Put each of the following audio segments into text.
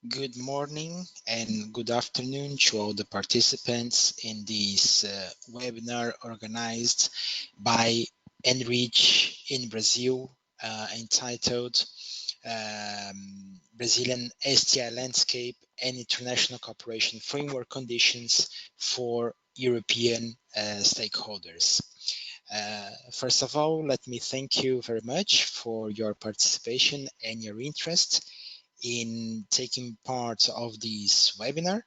Good morning and good afternoon to all the participants in this webinar organized by ENRICH in Brazil, entitled Brazilian STI Landscape and International Cooperation Framework Conditions for European Stakeholders. First of all, let me thank you very much for your participation and your interest in taking part of this webinar,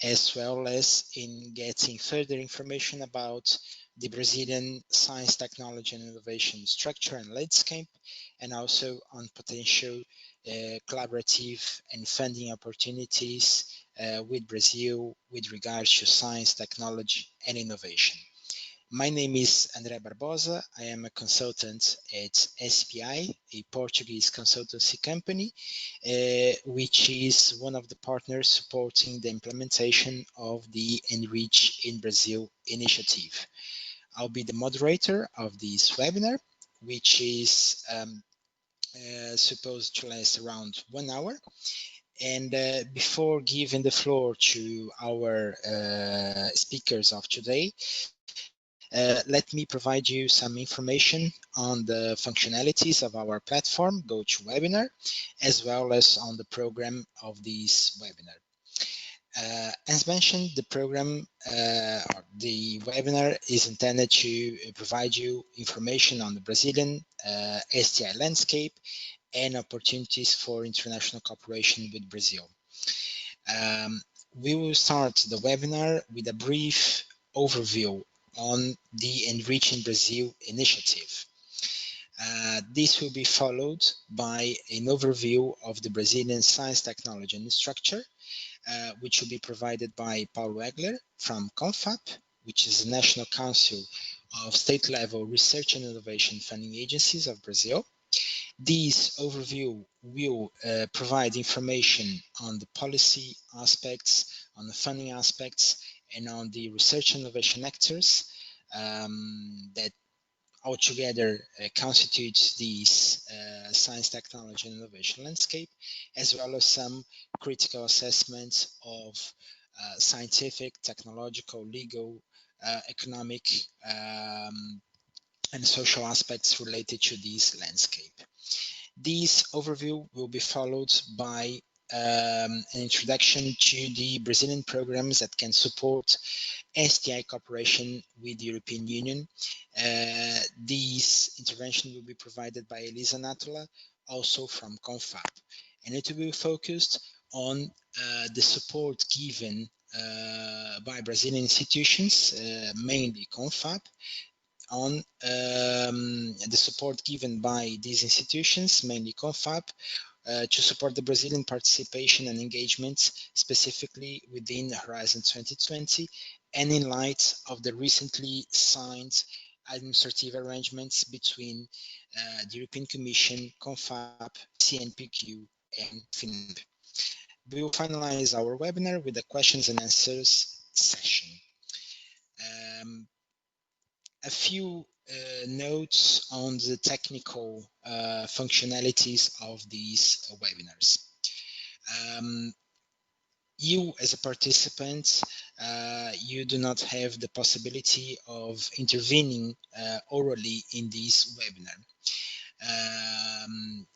as well as in getting further information about the Brazilian science, technology, and innovation structure and landscape, and also on potential collaborative and funding opportunities with Brazil with regards to science, technology, and innovation. My name is André Barbosa. I am a consultant at STI, a Portuguese consultancy company, which is one of the partners supporting the implementation of the ENRICH in Brazil initiative. I'll be the moderator of this webinar, which is supposed to last around 1 hour. And before giving the floor to our speakers of today, let me provide you some information on the functionalities of our platform, GoToWebinar, as well as on the program of this webinar. As mentioned, the program, or the webinar is intended to provide you information on the Brazilian STI landscape and opportunities for international cooperation with Brazil. We will start the webinar with a brief overview on the ENRICH in Brazil initiative. This will be followed by an overview of the Brazilian science, technology, and structure, which will be provided by Paulo Egler from CONFAP, which is the National Council of State-Level Research and Innovation Funding Agencies of Brazil. This overview will provide information on the policy aspects, on the funding aspects, and on the research and innovation actors that altogether constitutes this science, technology, and innovation landscape, as well as some critical assessments of scientific, technological, legal, economic, and social aspects related to this landscape. This overview will be followed by an introduction to the Brazilian programs that can support STI cooperation with the European Union. This intervention will be provided by Elisa Natula, also from CONFAP, and it will be focused on the support given by Brazilian institutions, mainly CONFAP, on the support given by these institutions, mainly CONFAP, to support the Brazilian participation and engagement, specifically within Horizon 2020, and in light of the recently signed administrative arrangements between the European Commission, CONFAP, CNPq, and FINAP. We will finalize our webinar with a questions and answers session. A few notes on the technical functionalities of these webinars. You as a participant, you do not have the possibility of intervening orally in this webinar.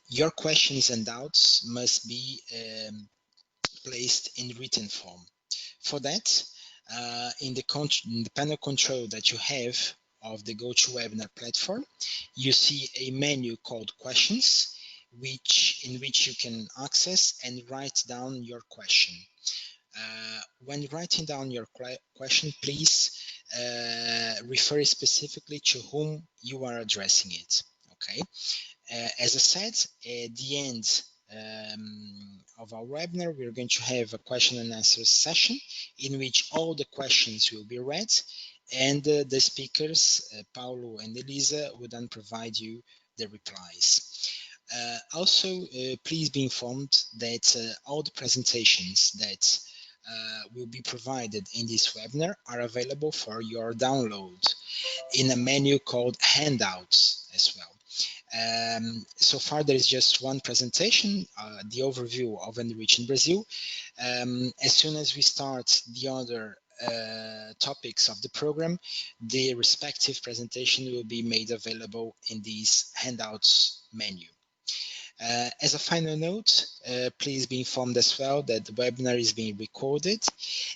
Your questions and doubts must be placed in written form. For that, in the panel control that you have of the GoToWebinar platform, you see a menu called Questions, in which you can access and write down your question. When writing down your question, please refer specifically to whom you are addressing it. Okay. As I said, at the end of our webinar, we're going to have a question and answer session in which all the questions will be read, and the speakers, Paulo and Elisa, will then provide you the replies. Also, please be informed that all the presentations that will be provided in this webinar are available for your download in a menu called Handouts as well. So far, there is just one presentation, the overview of ENRICH in Brazil. As soon as we start the other topics of the program, the respective presentation will be made available in this handouts menu. As a final note, please be informed as well that the webinar is being recorded,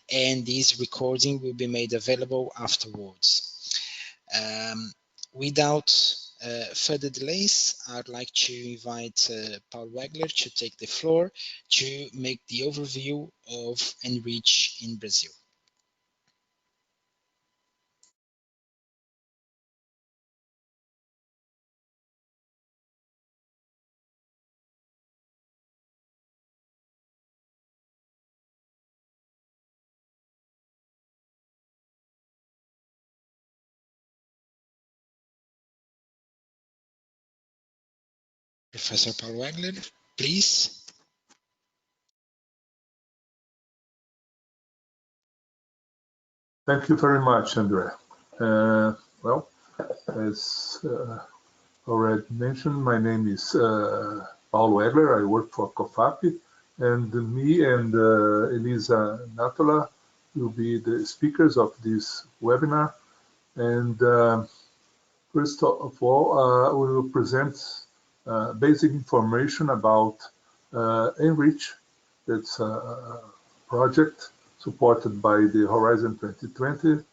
and this recording will be made available afterwards. Without further delays, I'd like to invite Paul Wegler to take the floor to make the overview of ENRICH in Brazil. Professor Paul Wegler, please. Thank you very much, Andre. Well, as already mentioned, my name is Paul Wegler. I work for CONFAP, and me and Elisa Natola will be the speakers of this webinar. And first of all, we will present basic information about ENRICH. That's a project supported by the Horizon 2020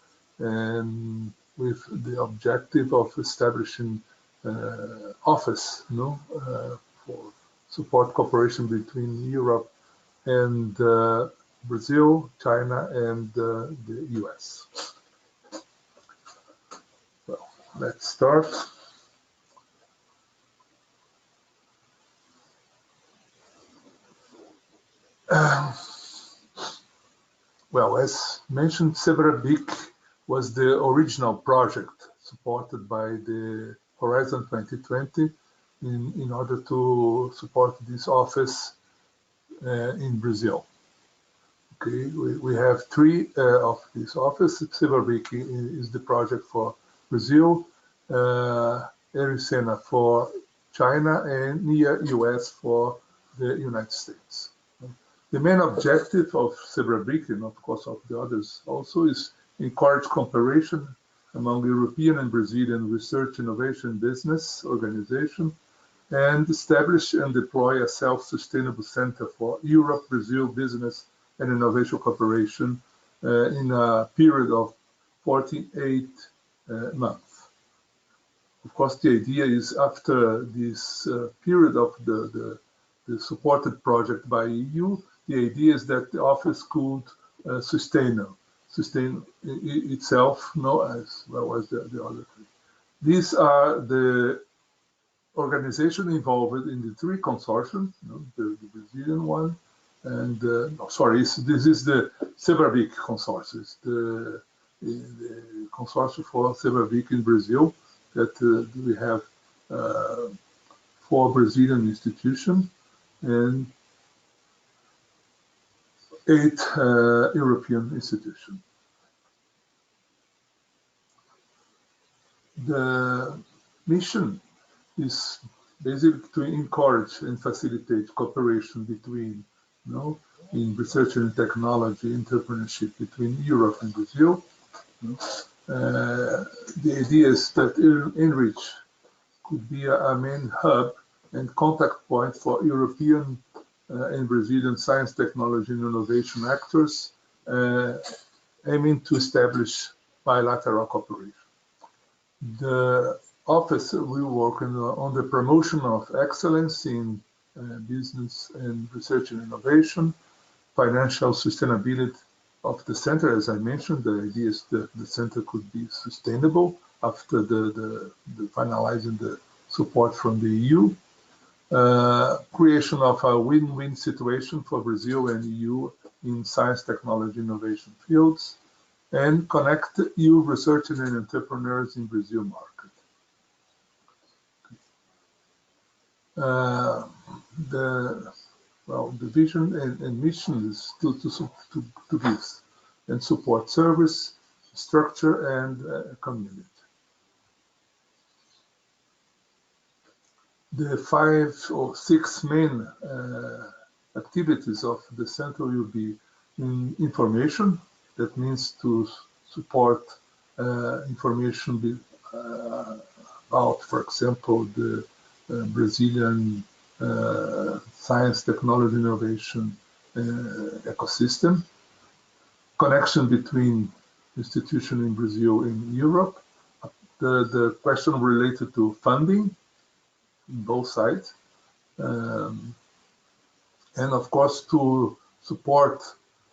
and with the objective of establishing office, for support cooperation between Europe and Brazil, China, and the US. Well, let's start. Well, as mentioned, SWOT was the original project supported by the Horizon 2020 in order to support this office in Brazil. Okay, we have three of these offices. SWOT is the project for Brazil, ERICENA for China, and NIA US for the United States. The main objective of SWOT, and of course of the others also, is encourage cooperation among European and Brazilian research, innovation, business organization, and establish and deploy a self-sustainable center for Europe-Brazil business and innovation cooperation in a period of 48 months. Of course, the idea is after this period of the supported project by EU, the idea is that the office could sustain itself, as well as the other three. These are the organizations involved in the three consortiums, the Brazilian one, and this is the SWOT consortium, the consortium for SWOT in Brazil, that we have 4 Brazilian institutions and 8 European institutions. The mission is basically to encourage and facilitate cooperation between, in research and technology, entrepreneurship between Europe and Brazil. The idea is that ENRICH could be a main hub and contact point for European and Brazilian science, technology, and innovation actors, aiming to establish bilateral cooperation. The office will work on the promotion of excellence in business and research and innovation, financial sustainability of the center. As I mentioned, the idea is that the center could be sustainable after the finalizing the support from the EU. Creation of a win-win situation for Brazil and EU in science, technology, innovation fields, and connect EU researchers and entrepreneurs in Brazil market. The vision and mission is to give and support service, structure, and community. The 5 or 6 main activities of the center will be in information. That means to support information about, for example, the Brazilian science, technology, innovation ecosystem, connection between institutions in Brazil and Europe, the question related to funding in both sides, and of course to support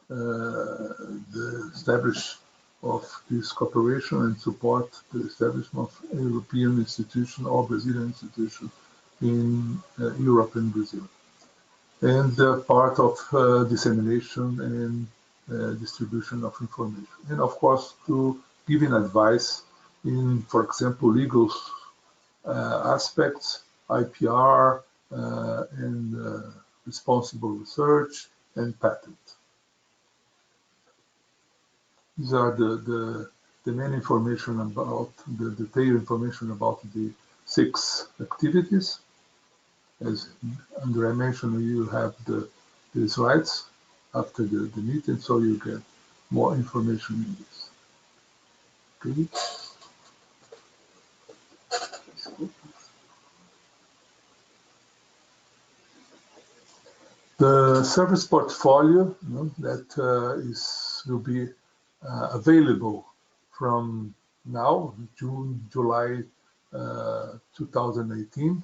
the establishment of this cooperation and support the establishment of a European institution or Brazilian institution in Europe and Brazil. And part of dissemination and distribution of information. And of course to giving advice in, for example, legal aspects, IPR, and responsible research and patent. These are the main information about, the detailed information about the 6 activities. As Andrea mentioned, you have the slides after the meeting, so you get more information in this. Okay. The service portfolio, that will be available from now, June, July 2018.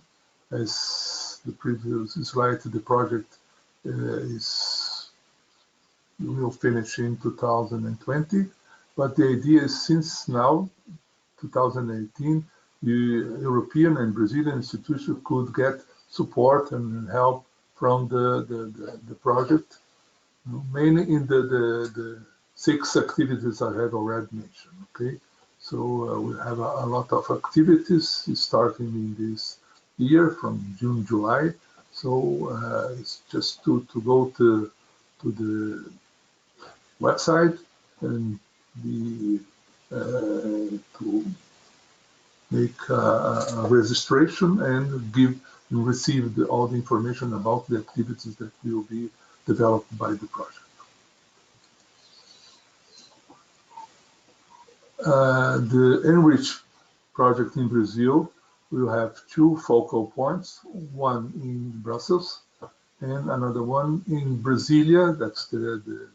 As the previous slide, the project will finish in 2020. But the idea is, since now, 2018, the European and Brazilian institutions could get support and help from the project, mainly in the 6 activities I have already mentioned. Okay, so we have a lot of activities starting in this year from June, July. So it's just to go to the website and to make a registration and receive all the information about the activities that will be developed by the project. The ENRICH project in Brazil will have 2 focal points, one in Brussels and another one in Brasilia, that's the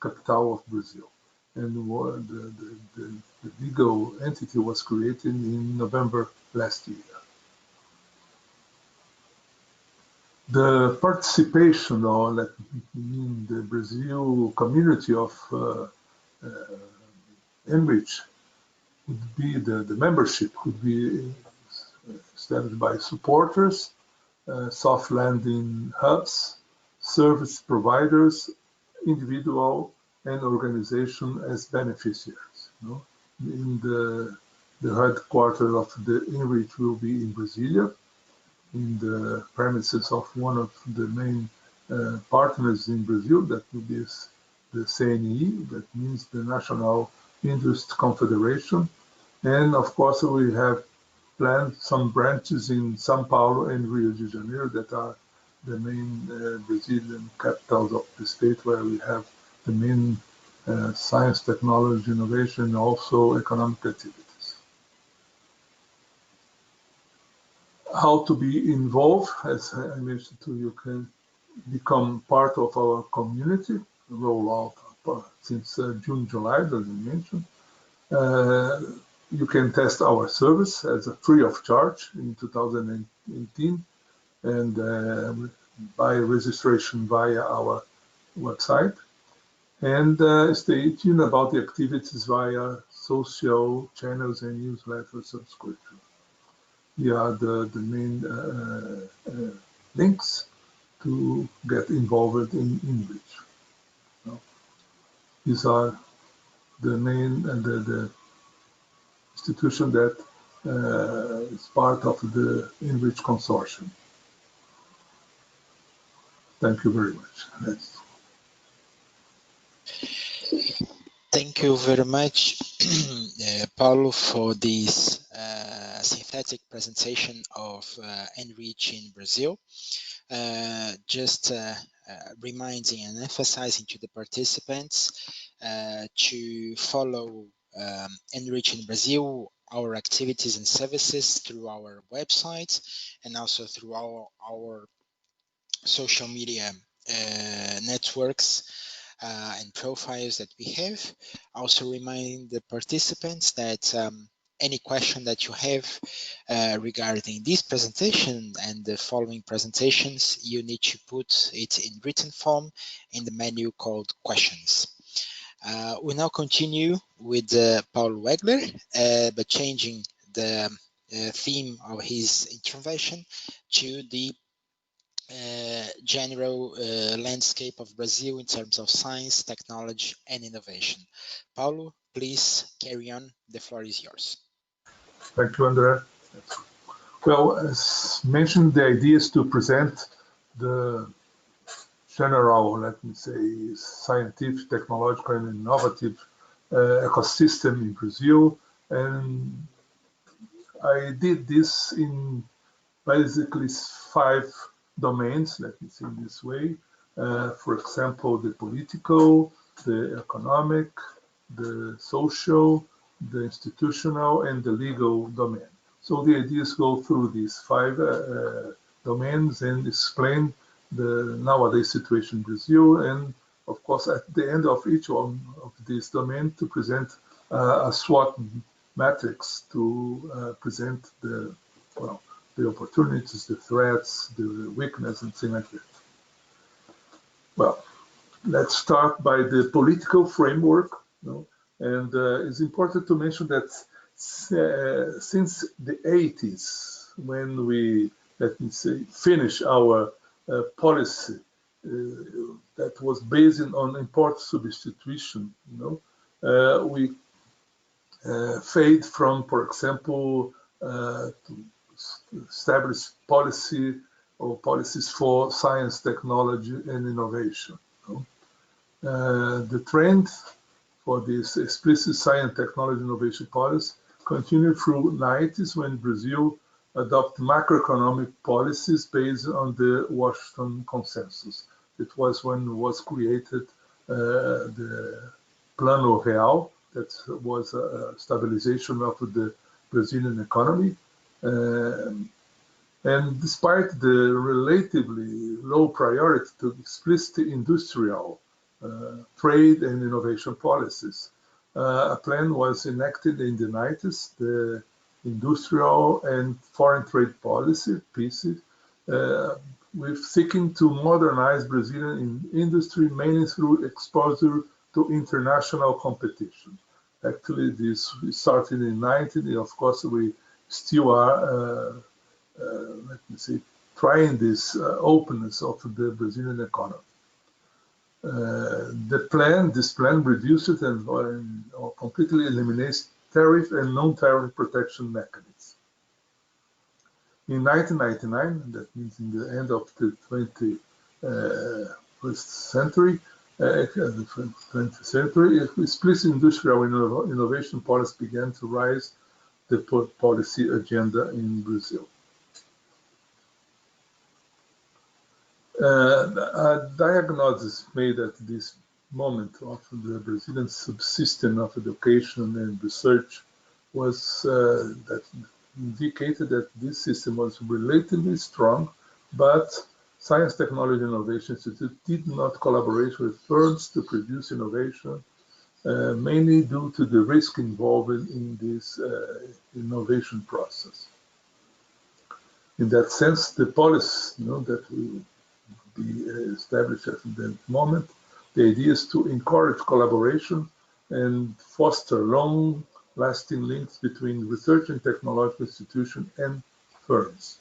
capital of Brazil. And the legal entity was created in November last year. The participation, or let mean the Brazil community of ENRICH, would be the membership would be established by supporters, soft landing hubs, service providers, individual and organization as beneficiaries. In the headquarters of the ENRICH will be in Brasilia, in the premises of one of the main partners in Brazil, that will be the CNE, that means the National Industry Confederation. And of course, we have planned some branches in São Paulo and Rio de Janeiro that are the main Brazilian capitals of the state, where we have the main science, technology, innovation, and also economic activities. How to be involved, as I mentioned to you, you can become part of our community, roll out since June, July, as I mentioned. You can test our service as a free of charge in 2018 and by registration via our website. And stay tuned about the activities via social channels and newsletter subscription. Here are the main links to get involved in ENRICH. These are the main the institution that is part of the ENRICH consortium. Thank you very much. Thank you very much, Paulo, for this synthetic presentation of ENRICH in Brazil. Just reminding and emphasizing to the participants to follow ENRICH in Brazil, our activities and services through our website and also through our social media networks and profiles that we have. Also remind the participants that any question that you have regarding this presentation and the following presentations, you need to put it in written form in the menu called questions. We now continue with Paul Wegler, but changing the theme of his intervention to the general landscape of Brazil in terms of science, technology, and innovation. Paulo, please carry on. The floor is yours. Thank you, André. Well, as mentioned, the idea is to present the general, let me say, scientific, technological, and innovative ecosystem in Brazil. And I did this in basically 5 domains, let me say in this way. For example, the political, the economic, the social, the institutional, and the legal domain. So the idea is go through these 5 domains and explain the nowadays situation in Brazil, and of course at the end of each one of these domains to present a SWOT matrix to present the opportunities, the threats, the weakness, and things like that. Well, let's start by the political framework. And it's important to mention that since the 80s, when we, let me say, finish our policy that was based on import substitution, we fade from, for example, to establish policy or policies for science, technology, and innovation. The trend for this explicit science, technology, innovation policy continued through 90s when Brazil adopted macroeconomic policies based on the Washington Consensus. It was when was created the Plano Real, that was a stabilization of the Brazilian economy. And despite the relatively low priority to explicit industrial trade and innovation policies, a plan was enacted in the 90s, the Industrial and Foreign Trade Policy, PICE, with seeking to modernize Brazilian industry mainly through exposure to international competition. Actually, this started in 90s. Of course, we still are, let me see, trying this openness of the Brazilian economy. This plan reduces or completely eliminates tariff and non-tariff protection mechanisms. In 1999, that means in the end of the 21st century, explicit industrial innovation policy began to rise the policy agenda in Brazil. A diagnosis made at this moment of the Brazilian subsystem of education and research was that indicated that this system was relatively strong, but Science, Technology, and Innovation Institute did not collaborate with firms to produce innovation, mainly due to the risk involved in this innovation process. In that sense, the policy that we be established at that moment, the idea is to encourage collaboration and foster long-lasting links between research and technological institutions and firms.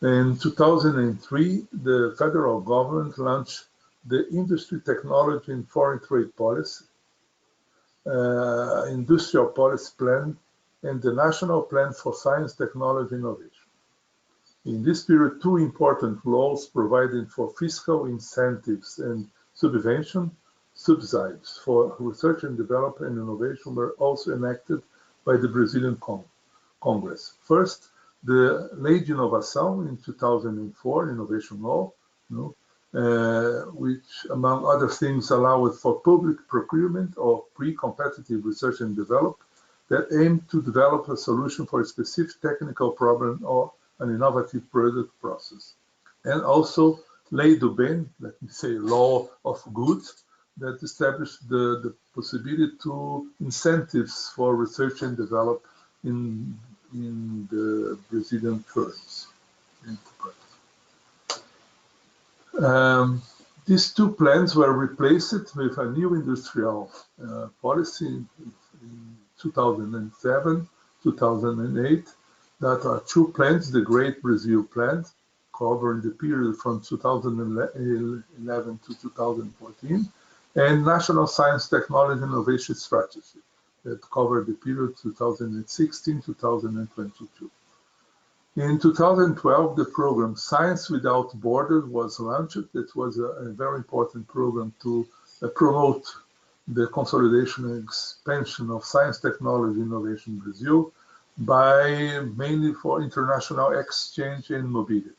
In 2003, the federal government launched the Industry, Technology, and Foreign Trade Policy, Industrial Policy Plan, and the National Plan for Science, Technology, and Innovation. In this period, 2 important laws provided for fiscal incentives and subvention subsidies for research and development and innovation were also enacted by the Brazilian Congress. First, the Lei de Inovação in 2004, Innovation Law, which, among other things, allowed for public procurement of pre-competitive research and development that aimed to develop a solution for a specific technical problem or an innovative product process. And also Lei do Bem, let me say law of goods, that established the possibility to incentives for research and development in the Brazilian firms. These two plans were replaced with a new industrial policy in 2007, 2008, that are two plans, the Great Brazil Plan, covering the period from 2011 to 2014, and National Science, Technology, Innovation Strategy, that covered the period 2016-2022. In 2012, the program Science Without Borders was launched. It was a very important program to promote the consolidation and expansion of science, technology, innovation in Brazil, by mainly for international exchange and mobility.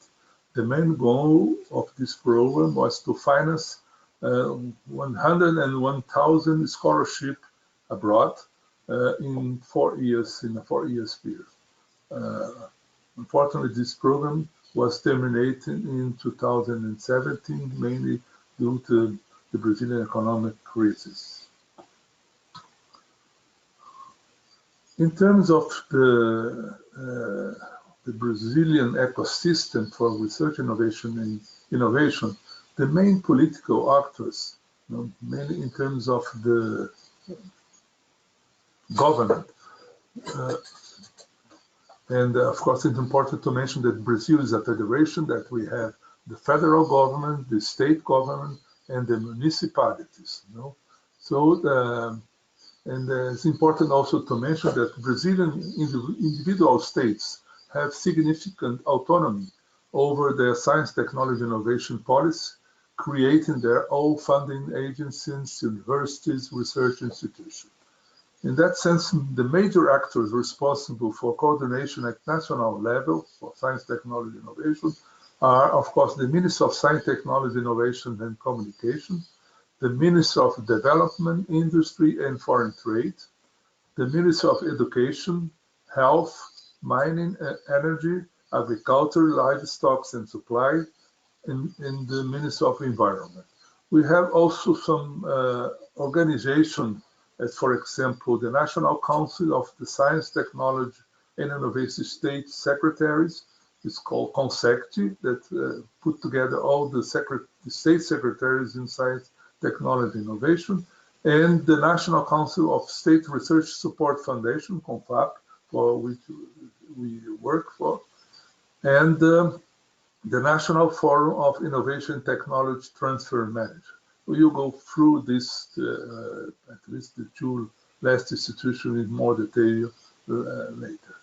The main goal of this program was to finance 101,000 scholarships abroad in 4 years, in a 4-year period. Unfortunately, this program was terminated in 2017, mainly due to the Brazilian economic crisis. In terms of the Brazilian ecosystem for research, innovation, and innovation, the main political actors, mainly in terms of the government, and of course, it's important to mention that Brazil is a federation, that we have the federal government, the state government, and the municipalities. And it's important also to mention that Brazilian individual states have significant autonomy over their science, technology, innovation policy, creating their own funding agencies, universities, research institutions. In that sense, the major actors responsible for coordination at national level for science, technology, innovation are, of course, the Ministry of Science, Technology, Innovation and Communication, the Ministry of Development, Industry and Foreign Trade, the Ministry of Education, Health, Mining, Energy, Agriculture, Livestock and Supply, and the Ministry of Environment. We have also some organizations, as for example, the National Council of the Science, Technology and Innovation State Secretaries. It's called CONSECT, that put together all the state secretaries in science, technology, innovation, and the National Council of State Research Support Foundation, CONFAP, for which we work for, and the National Forum of Innovation Technology Transfer Manager. We will go through this, at least the two last institutions in more detail later.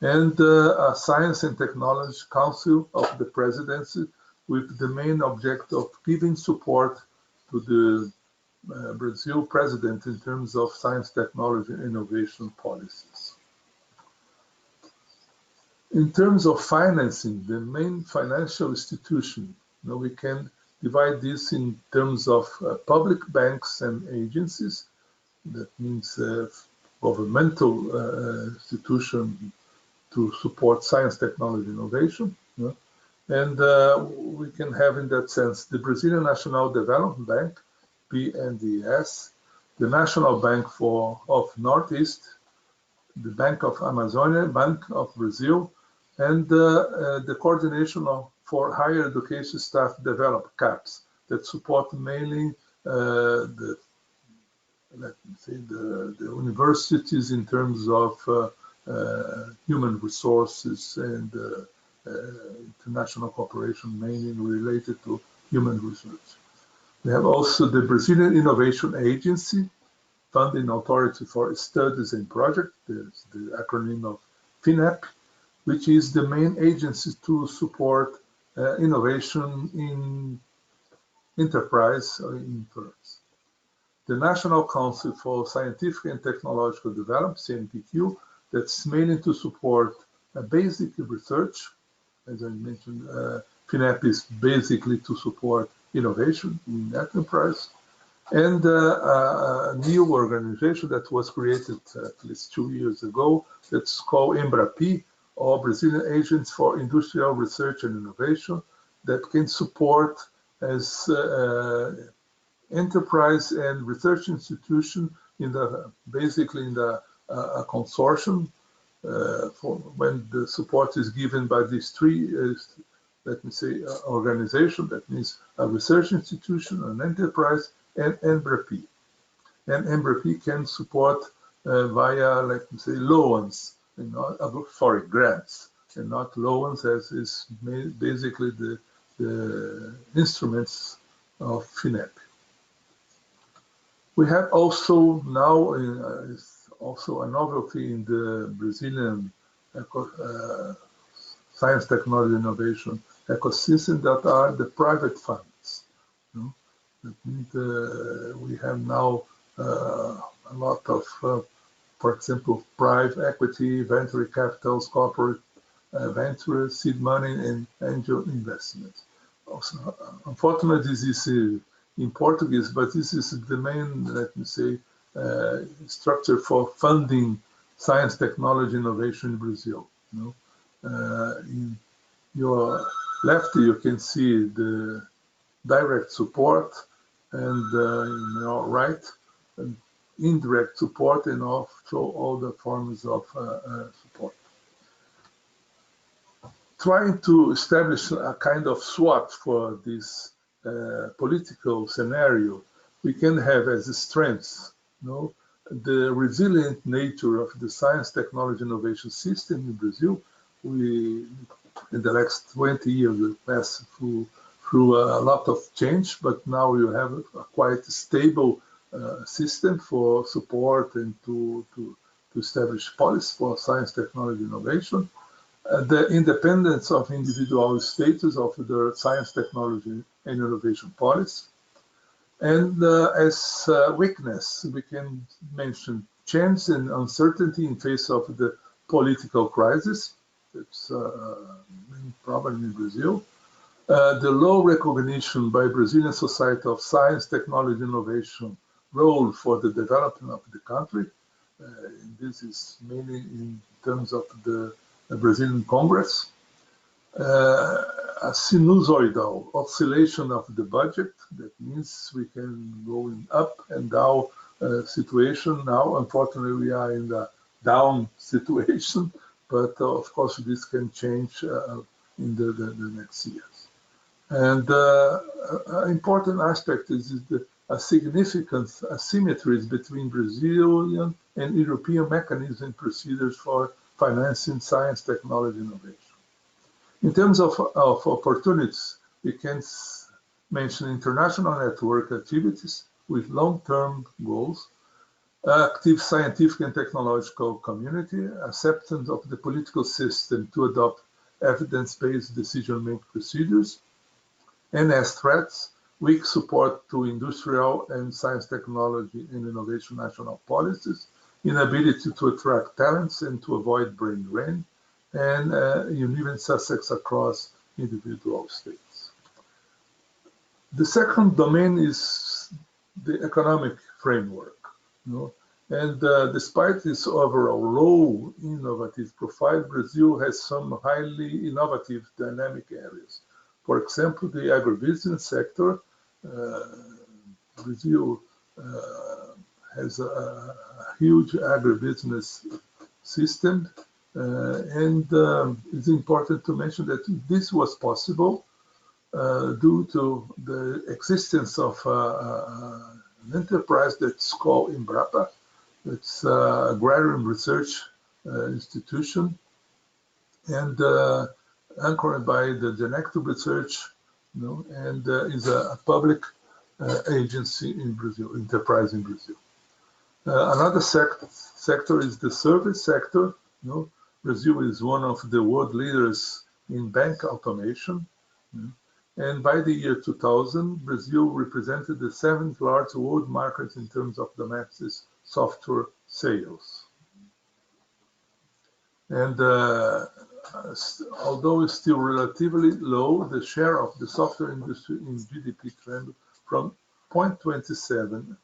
And a Science and Technology Council of the Presidency, with the main objective of giving support to the Brazil president in terms of science, technology, and innovation policies. In terms of financing, the main financial institution, we can divide this in terms of public banks and agencies. That means governmental institution to support science, technology, innovation. And we can have, in that sense, the Brazilian National Development Bank, BNDES, the National Bank of Northeast, the Bank of Amazonia, Bank of Brazil, and the Coordination for Higher Education Staff Development, CAPS, that support mainly the universities in terms of human resources and international cooperation, mainly related to human research. We have also the Brazilian Innovation Agency, Funding Authority for Studies and Projects, the acronym of FINEP, which is the main agency to support innovation in enterprise or in firms. the National Council for Scientific and Technological Development, CNPq, that's mainly to support basic research. As I mentioned, FINEP is basically to support innovation in enterprise. And a new organization that was created at least 2 years ago, that's called EMBRAPI, or Brazilian Agents for Industrial Research and Innovation, that can support as enterprise and research institution in the basically in the consortium for when the support is given by these three, let me say, organization. That means a research institution, an enterprise, and EMBRAPI. And EMBRAPI can support via, let me say, loans, and not, sorry, grants, and not loans, as is basically the instruments of FINEP. We have also now also a novelty in the Brazilian science, technology, innovation ecosystem that are the private funds. You know? That means we have now a lot of, for example, private equity, venture capitals, corporate venture, seed money, and angel investments. Also, unfortunately, this is in Portuguese, but this is the main, let me say, structure for funding science, technology, innovation in Brazil. You know? In your left, you can see the direct support, and in your right, indirect support, and also all the forms of support. Trying to establish a kind of SWOT for this political scenario, we can have as a strength, you know, the resilient nature of the science, technology, innovation system in Brazil. We, in the next 20 years, we passed through a lot of change, but now you have a quite stable system for support and to establish policy for science, technology, innovation. The independence of individual status of the science, technology, and innovation policy. And as weakness, we can mention change and uncertainty in face of the political crisis. It's a main problem in Brazil. The low recognition by Brazilian society of science, technology, innovation role for the development of the country. And this is mainly in terms of the Brazilian Congress. A sinusoidal oscillation of the budget. That means we can go in up and down situation. Now, unfortunately, we are in the down situation, but of course, this can change in the next years. And an important aspect is a significant asymmetries between Brazilian and European mechanisms and procedures for financing science, technology, innovation. In terms of opportunities, we can mention international network activities with long-term goals, active scientific and technological community, acceptance of the political system to adopt evidence-based decision-making procedures, and as threats, weak support to industrial and science, technology, and innovation national policies, inability to attract talents and to avoid brain drain, and uneven success across individual states. The second domain is the economic framework. You know? And despite its overall low innovative profile, Brazil has some highly innovative dynamic areas. For example, the agribusiness sector. Brazil has a huge agribusiness system, and it's important to mention that this was possible due to the existence of an enterprise that's called EMBRAPA. It's an agrarian research institution, and anchored by the Genetic Research, you know, and is a public agency in Brazil, enterprise in Brazil. Another sector is the service sector. You know, Brazil is one of the world leaders in bank automation. You know, And by the year 2000, Brazil represented the 7th largest world market in terms of domestic software sales. And although it's still relatively low, the share of the software industry in GDP trend from 0.27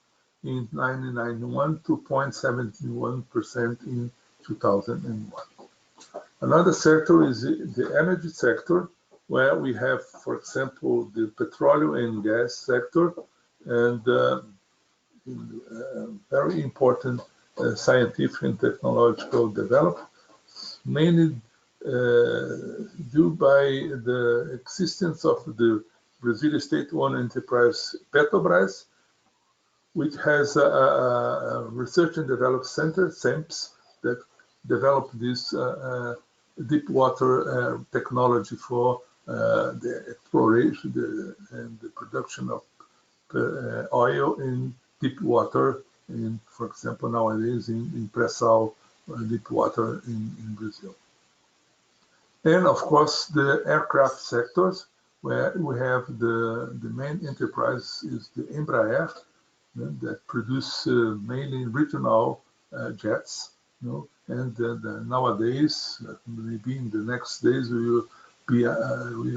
in 1991 to 0.71% in 2001. Another sector is the energy sector, where we have, for example, the petroleum and gas sector, and very important scientific and technological development, mainly due by the existence of the Brazilian state-owned enterprise Petrobras, which has a research and development center, SEMPS, that developed this deep water technology for the exploration and the production of oil in deep water, for example, nowadays in pre-salt deep water in Brazil. And of course, the aircraft sectors, where we have the main enterprise is the Embraer, that produce mainly regional jets, and nowadays, maybe in the next days, we will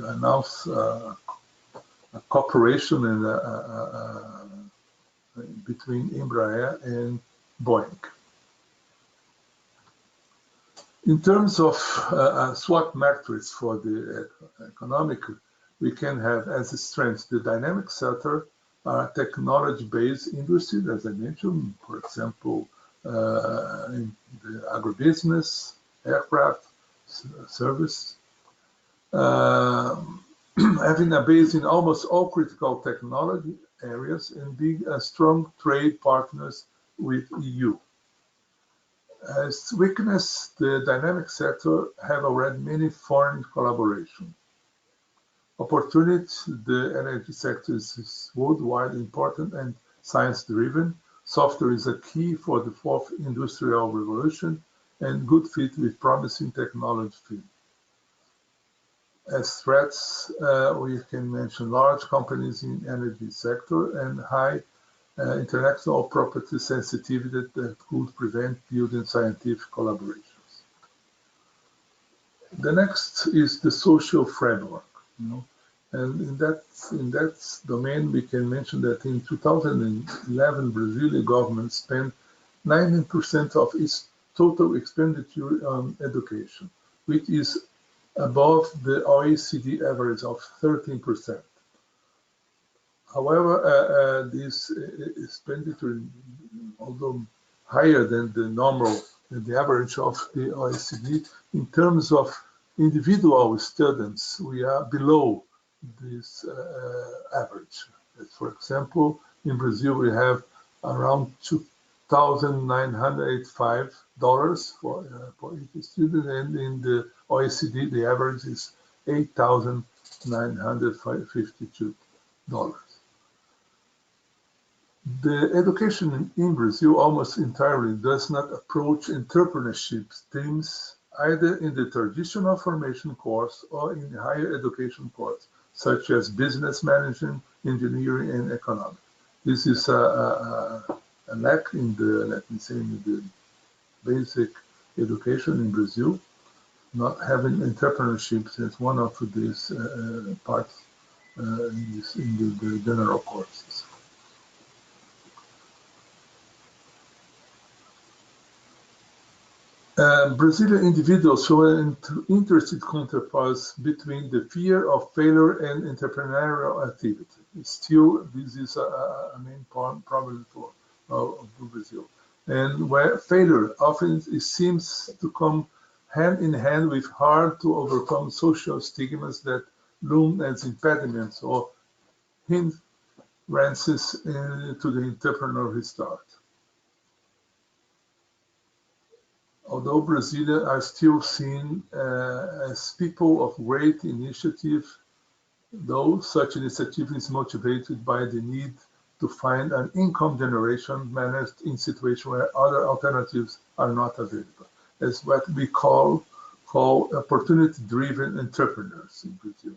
announce a cooperation between Embraer and Boeing. In terms of SWOT metrics for the economic, we can have as a strength the dynamic sector, technology-based industry, as I mentioned, for example, in the agribusiness, aircraft, service, having a base in almost all critical technology areas and being a strong trade partners with EU. As weakness, the dynamic sector have already many foreign collaboration. Opportunity, the energy sector is worldwide important and science-driven. Software is a key for the fourth industrial revolution and good fit with promising technology field. As threats, we can mention large companies in energy sector and high intellectual property sensitivity that could prevent building scientific collaborations. The next is the social framework. And in that domain, we can mention that in 2011, Brazilian government spent 19% of its total expenditure on education, which is above the OECD average of 13%. However, this expenditure, although higher than the average of the OECD, in terms of individual students, we are below this average. For example, in Brazil, we have around $2,985 for each student, and in the OECD, the average is $8,952. The education in Brazil almost entirely does not approach entrepreneurship themes either in the traditional formation course or in higher education course, such as business management, engineering, and economics. This is a lack in the, let me say, in the basic education in Brazil, not having entrepreneurship as one of these parts in the general courses. Brazilian individuals show an interesting contrast between the fear of failure and entrepreneurial activity. Still, this is a main problem for Brazil. And where failure often seems to come hand in hand with hard to overcome social stigmas that loom as impediments or hindrances to the entrepreneurial start. Although Brazilians are still seen as people of great initiative, though such initiative is motivated by the need to find an income generation managed in situations where other alternatives are not available, as what we call opportunity-driven entrepreneurs in Brazil.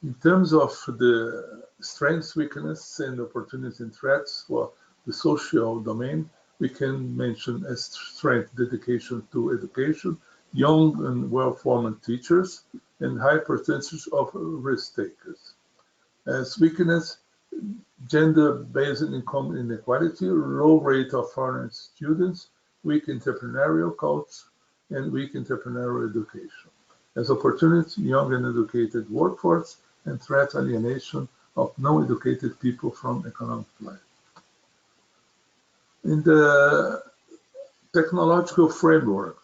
In terms of the strengths, weaknesses, and opportunities and threats for the social domain, we can mention as strength dedication to education, young and well-formed teachers, and high percentage of risk takers. As weakness, gender-based income inequality, low rate of foreign students, weak entrepreneurial culture, and weak entrepreneurial education. As opportunity, young and educated workforce, and threat alienation of non-educated people from economic life. In the technological framework,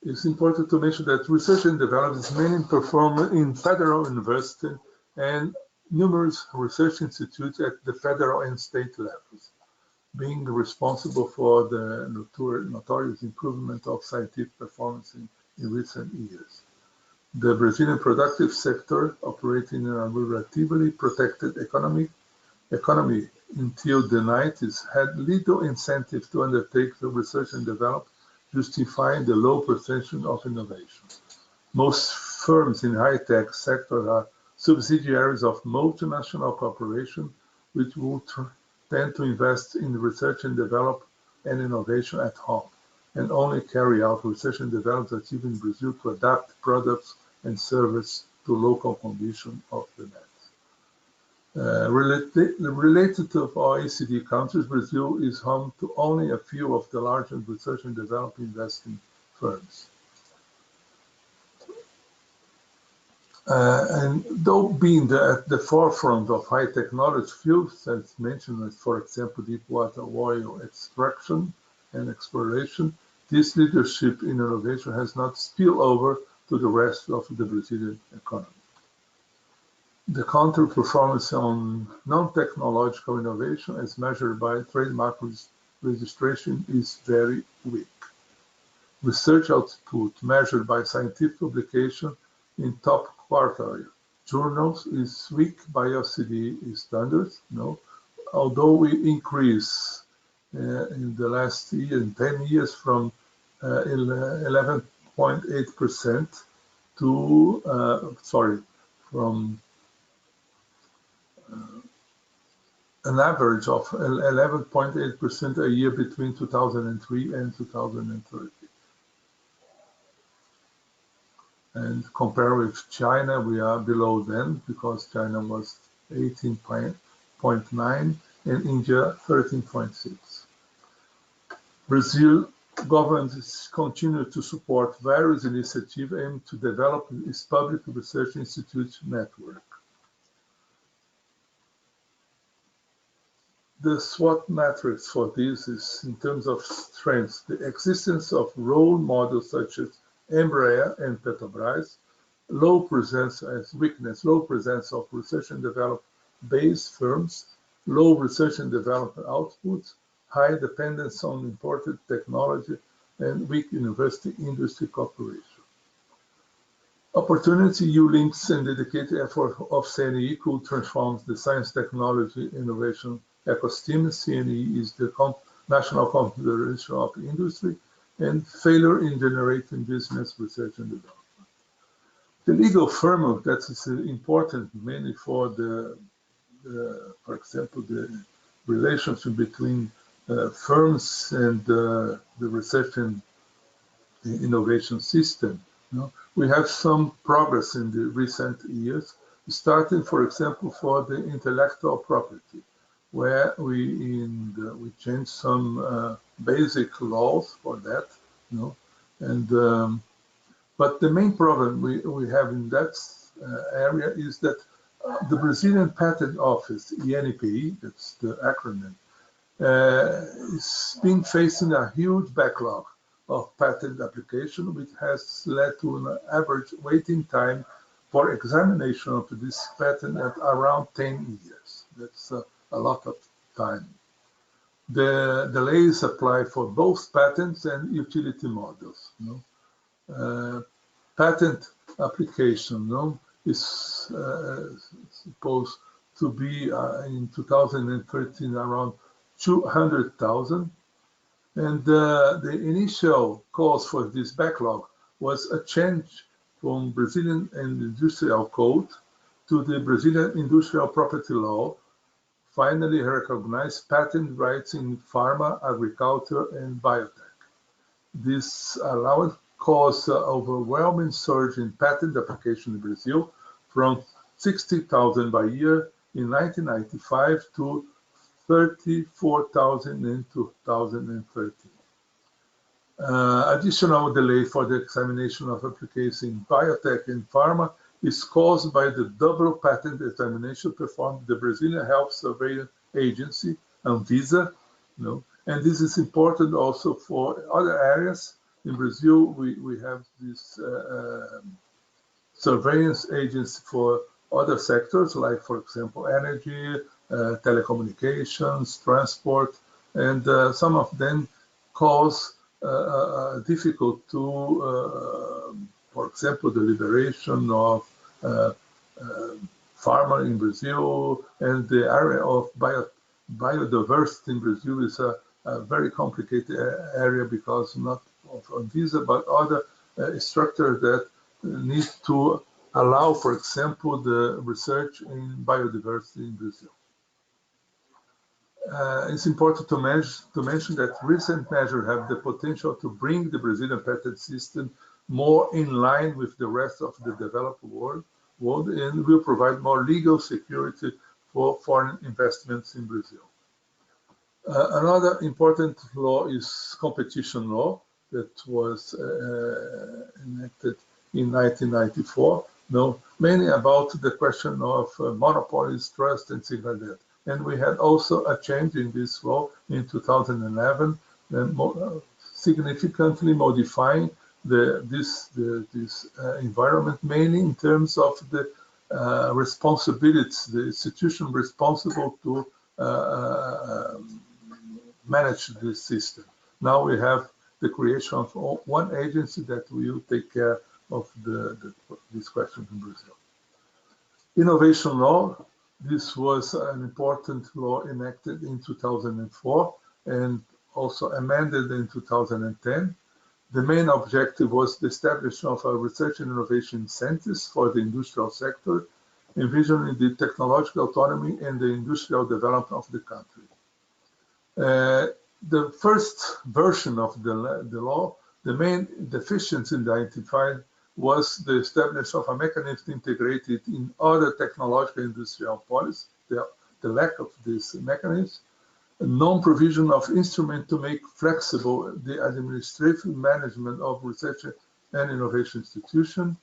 it's important to mention that research and development is mainly performed in federal university and numerous research institutes at the federal and state levels, being responsible for the notorious improvement of scientific performance in recent years. The Brazilian productive sector, operating in a relatively protected economy until the 90s, had little incentive to undertake the research and development, justifying the low percentage of innovation. Most firms in high-tech sector are subsidiaries of multinational corporations, which will tend to invest in research and development and innovation at home, and only carry out research and development achieved in Brazil to adapt products and service to local conditions of the net. Related to OECD countries, Brazil is home to only a few of the largest research and development investing firms. And though being at the forefront of high technology fields, as mentioned, for example, deep water oil extraction and exploration, this leadership in innovation has not spilled over to the rest of the Brazilian economy. The counter-performance on non-technological innovation as measured by trademark registration is very weak. Research output measured by scientific publication in top quartile journals is weak by OECD standards. Although we increase in the last year, in 10 years, from 11.8% to, from an average of 11.8% a year between 2003 and 2030. And compare with China, we are below them because China was 18.9 and India 13.6. Brazil government continue to support various initiatives aimed to develop its public research institute network. The SWOT matrix for this is, in terms of strengths, the existence of role models such as Embraer and Petrobras, low presence as weakness, low presence of research and development based firms, low research and development outputs, high dependence on imported technology, and weak university industry cooperation. Opportunity, U-links, and dedicated effort of CNE could transform the science, technology, innovation ecosystem. CNE is the National Confederation of Industry, and failure in generating business, research, and development. The legal framework that is important mainly for for example, the relationship between firms and the research and the innovation system. We have some progress in the recent years, starting, for example, for the intellectual property, where we changed some basic laws for that, but the main problem we have in that area is that the Brazilian Patent Office, ENPI, that's the acronym, is being facing a huge backlog of patent application, which has led to an average waiting time for examination of this patent at around 10 years. That's a lot of time. The delays apply for both patents and utility models. Patent application is supposed to be in 2013 around 200,000, and the initial cause for this backlog was a change from Brazilian Industrial Code to the Brazilian Industrial Property Law, finally recognized patent rights in pharma, agriculture, and biotech. This allowed caused an overwhelming surge in patent application in Brazil from 60,000 by year in 1995 to 34,000 in 2013. Additional delay for the examination of applications in biotech and pharma is caused by the double patent examination performed by the Brazilian Health Surveillance Agency, Anvisa, and this is important also for other areas. In Brazil, we have this surveillance agency for other sectors, like, for example, energy, telecommunications, transport, and some of them cause difficult to, for example, the liberation of farmer in Brazil, and the area of biodiversity in Brazil is a very complicated area because not of Anvisa, but other structures that need to allow, for example, the research in biodiversity in Brazil. It's important to mention that recent measures have the potential to bring the Brazilian patent system more in line with the rest of the developed world and will provide more legal security for foreign investments in Brazil. Another important law is competition law that was enacted in 1994, mainly about the question of monopolies, trust, and things like that. And we had also a change in this law in 2011, significantly modifying this environment, mainly in terms of the responsibilities, the institution responsible to manage this system. Now we have the creation of one agency that will take care of this question in Brazil. Innovation law. This was an important law enacted in 2004 and also amended in 2010. The main objective was the establishment of a research and innovation centers for the industrial sector, envisioning the technological autonomy and the industrial development of the country. The first version of the law, the main deficiency identified was the establishment of a mechanism integrated in other technological industrial policies, the lack of this mechanism, non-provision of instruments to make flexible the administrative management of research and innovation institutions.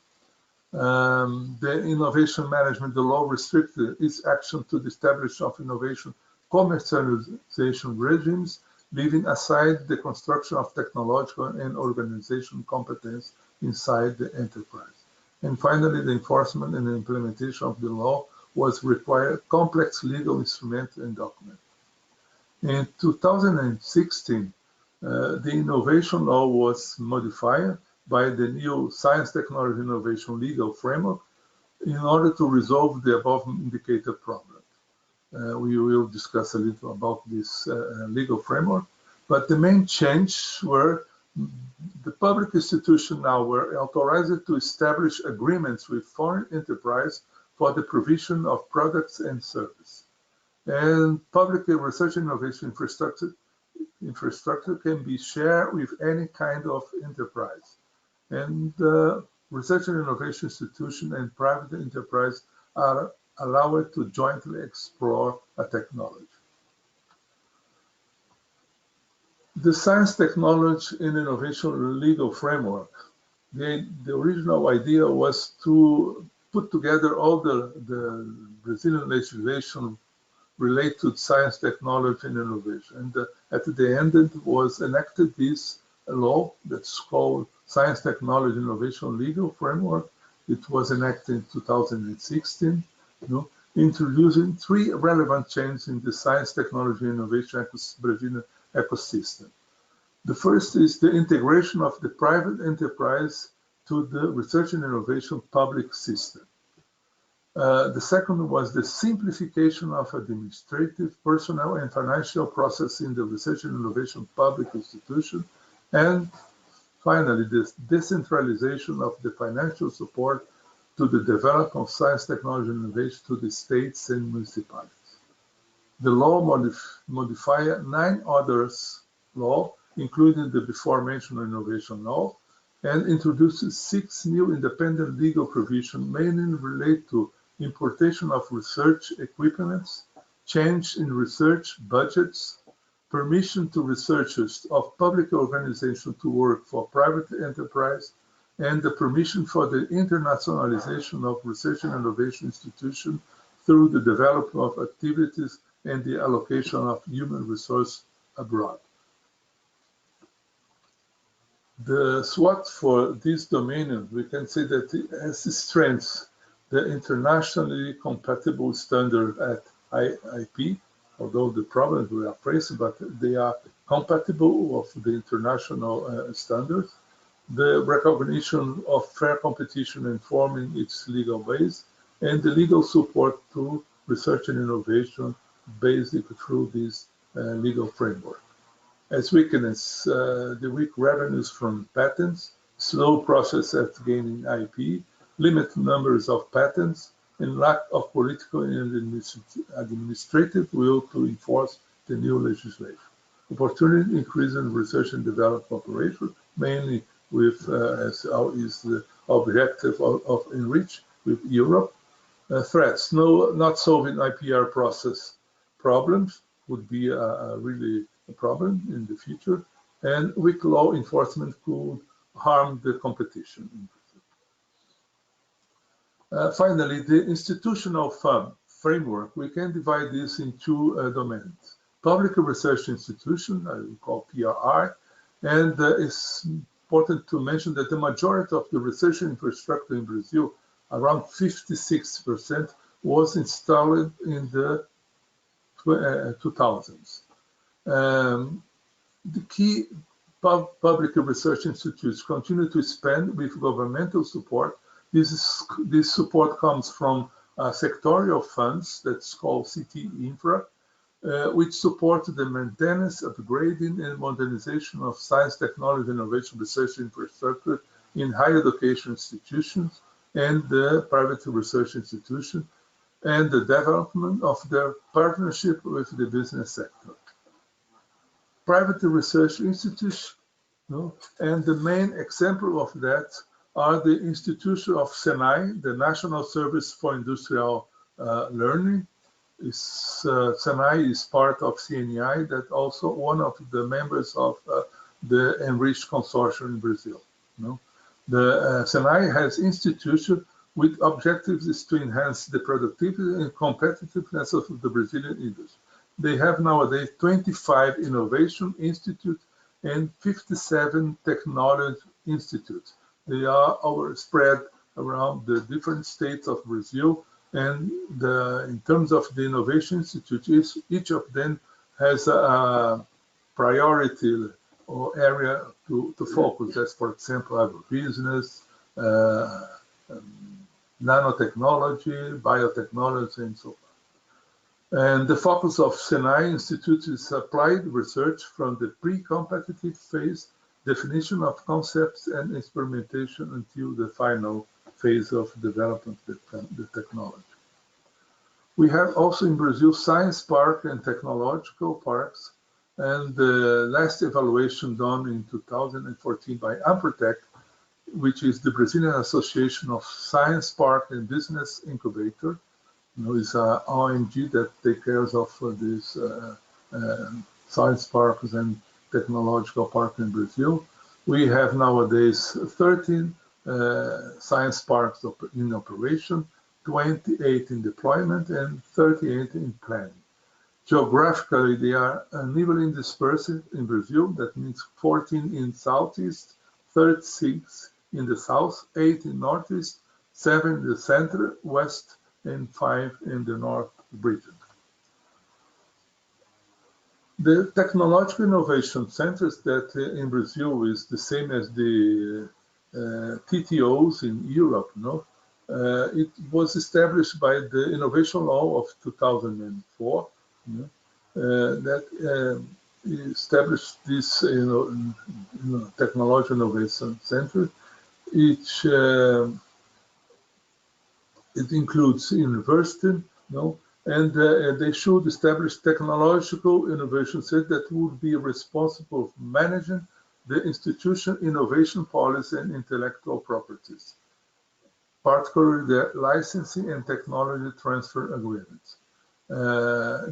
The innovation management, the law restricted its action to the establishment of innovation commercialization regimes, leaving aside the construction of technological and organizational competence inside the enterprise. And finally, the enforcement and the implementation of the law was required complex legal instruments and documents. In 2016, the innovation law was modified by the new Science, Technology, Innovation Legal Framework in order to resolve the above indicated problem. We will discuss a little about this legal framework, but the main change were the public institutions now were authorized to establish agreements with foreign enterprise for the provision of products and services. And public research and innovation infrastructure can be shared with any kind of enterprise. And research and innovation institutions and private enterprise are allowed to jointly explore a technology. The Science, Technology, and Innovation Legal Framework, the original idea was to put together all the Brazilian legislation related to science, technology, and innovation. And at the end, it was enacted this law that's called Science, Technology, and Innovation Legal Framework. It was enacted in 2016, introducing three relevant changes in the science, technology, and innovation Brazilian ecosystem. The first is the integration of the private enterprise to the research and innovation public system. The second was the simplification of administrative, personnel, and financial process in the research and innovation public institution. And Finally, this decentralization of the financial support to the development of science, technology, and innovation to the states and municipalities. The law modified 9 others law, including the before-mentioned innovation law, and introduces 6 new independent legal provisions mainly related to importation of research equipments, change in research budgets, permission to researchers of public organizations to work for private enterprise, and the permission for the internationalization of research and innovation institutions through the development of activities and the allocation of human resource abroad. The SWOT for this domain, we can say that it has strengths: the internationally compatible standard at IP, although the problems we are facing, but they are compatible with the international standards, the recognition of fair competition and forming its legal base, and the legal support to research and innovation basically through this legal framework. As weakness, the weak revenues from patents, slow process at gaining IP, limited numbers of patents, and lack of political and administrative will to enforce the new legislation. Opportunity increase in research and development cooperation, mainly with, as is the objective of ENRICH with Europe. Threats, not solving IPR process problems would be really a problem in the future, and weak law enforcement could harm the competition. Finally, the institutional framework, we can divide this in 2 domains. Public research institution, I will call PRI, and it's important to mention that the majority of the research infrastructure in Brazil, around 56%, was installed in the 2000s. The key public research institutes continue to expand with governmental support. This support comes from sectorial funds that's called CT Infra, which support the maintenance, upgrading, and modernization of science, technology, innovation, research infrastructure in higher education institutions and the private research institutions, and the development of their partnership with the business sector. Private research institutes, and the main example of that are the institution of SENAI, the National Service for Industrial Learning. SENAI is part of CNI, that also one of the members of the ENRICH consortium in Brazil. The SENAI has institutions with objectives is to enhance the productivity and competitiveness of the Brazilian industry. They have nowadays 25 innovation institutes and 57 technology institutes. They are spread around the different states of Brazil, and in terms of the innovation institutes, each of them has a priority or area to focus. As for example, agribusiness, nanotechnology, biotechnology, and so on. And the focus of SENAI Institute is applied research from the pre-competitive phase, definition of concepts and experimentation until the final phase of development of the technology. We have also in Brazil science park and technological parks, and the last evaluation done in 2014 by AMPROTEC, which is the Brazilian Association of Science Park and Business Incubator, is an ONG that takes care of these science parks and technological parks in Brazil. We have nowadays 13 science parks in operation, 28 in deployment, and 38 in planning. Geographically, they are unevenly dispersed in Brazil. That means 14 in southeast, 36 in the south, 8 in northeast, 7 in the center, west, and 5 in the north region. The technological innovation centers that in Brazil is the same as the TTOs in Europe. It was established by the Innovation Law of 2004 that established this technology innovation center. It includes university, and they should establish technological innovation center that would be responsible for managing the institution innovation policy and intellectual properties, particularly the licensing and technology transfer agreements.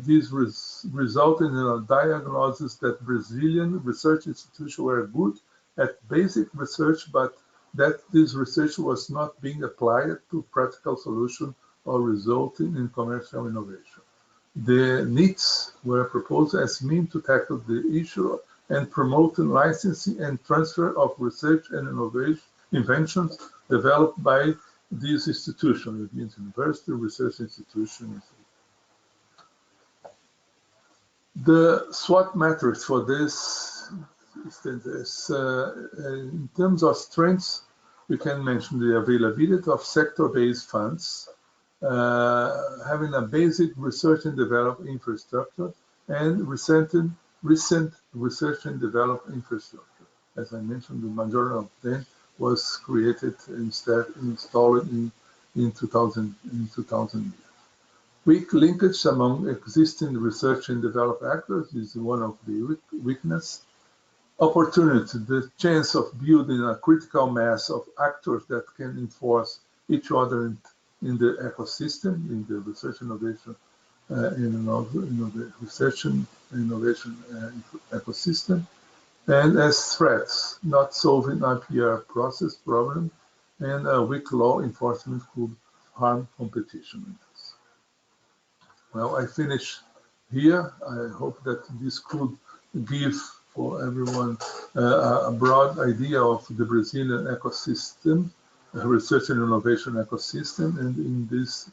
These resulted in a diagnosis that Brazilian research institutions were good at basic research, but that this research was not being applied to practical solutions or resulting in commercial innovation. The NITs were proposed as means to tackle the issue and promoting licensing and transfer of research and inventions developed by these institutions. It means university, research institutions. The SWOT matrix for this is in terms of strengths, we can mention the availability of sector-based funds, having a basic research and development infrastructure, and recent research and development infrastructure. As I mentioned, the majority of them was created installed in 2000. Weak linkage among existing research and development actors is one of the weaknesses. Opportunity, the chance of building a critical mass of actors that can enforce each other in the ecosystem, in the research innovation, the research and innovation ecosystem, and as threats, not solving IPR process problem, and weak law enforcement could harm competition. Well, I finish here. I hope that this could give for everyone a broad idea of the Brazilian ecosystem, research and innovation ecosystem, and in these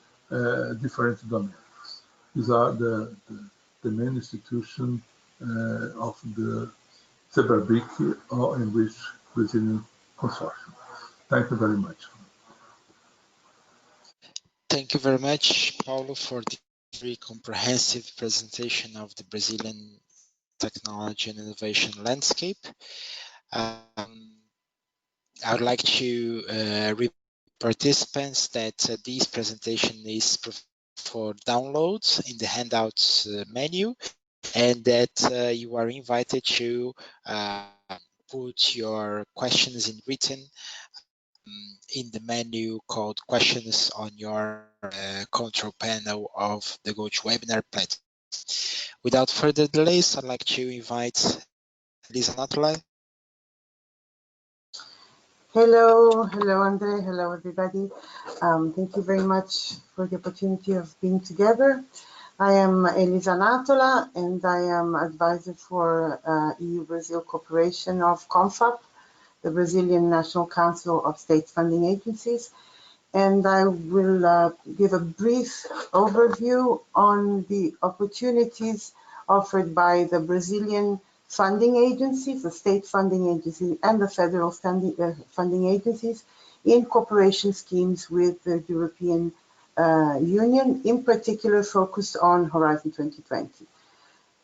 different domains. These are the main institutions of the CEBRABIC or ENRICH Brazilian Consortium. Thank you very much. Thank you very much, Paulo, for this very comprehensive presentation of the Brazilian technology and innovation landscape. I would like to remind participants that this presentation is for downloads in the handouts menu, and that you are invited to put your questions in written in the menu called questions on your control panel of the GoToWebinar platform. Without further delays, I'd like to invite Lisa Natala. Hello, Andre, hello everybody. Thank you very much for the opportunity of being together. I am Elisa Natola, and I am advisor for EU-Brazil Cooperation of CONFAP, the Brazilian National Council of State Funding Agencies. And I will give a brief overview on the opportunities offered by the Brazilian funding agencies, the state funding agencies, and the federal funding agencies in cooperation schemes with the European Union, in particular focused on Horizon 2020.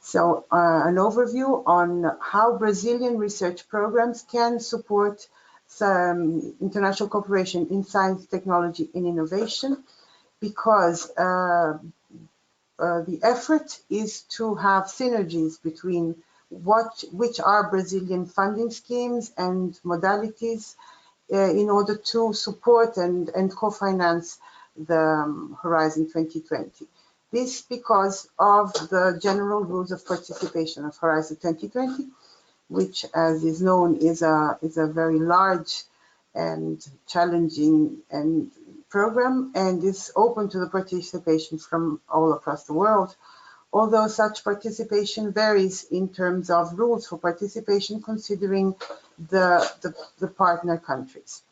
So an overview on how Brazilian research programs can support some international cooperation in science, technology, and innovation, because the effort is to have synergies between which are Brazilian funding schemes and modalities in order to support and co-finance the Horizon 2020. This because of the general rules of participation of Horizon 2020, which, as is known, is a very large and challenging program, and is open to the participation from all across the world. Although such participation varies in terms of rules for participation, considering the partner countries.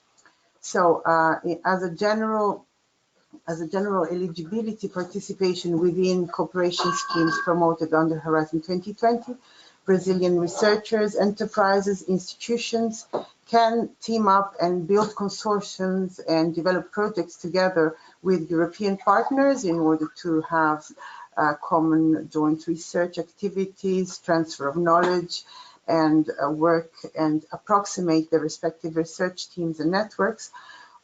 So, as a general eligibility, participation within cooperation schemes promoted under Horizon 2020, Brazilian researchers, enterprises, institutions can team up and build consortiums and develop projects together with European partners in order to have common joint research activities, transfer of knowledge, and work and approximate the respective research teams and networks,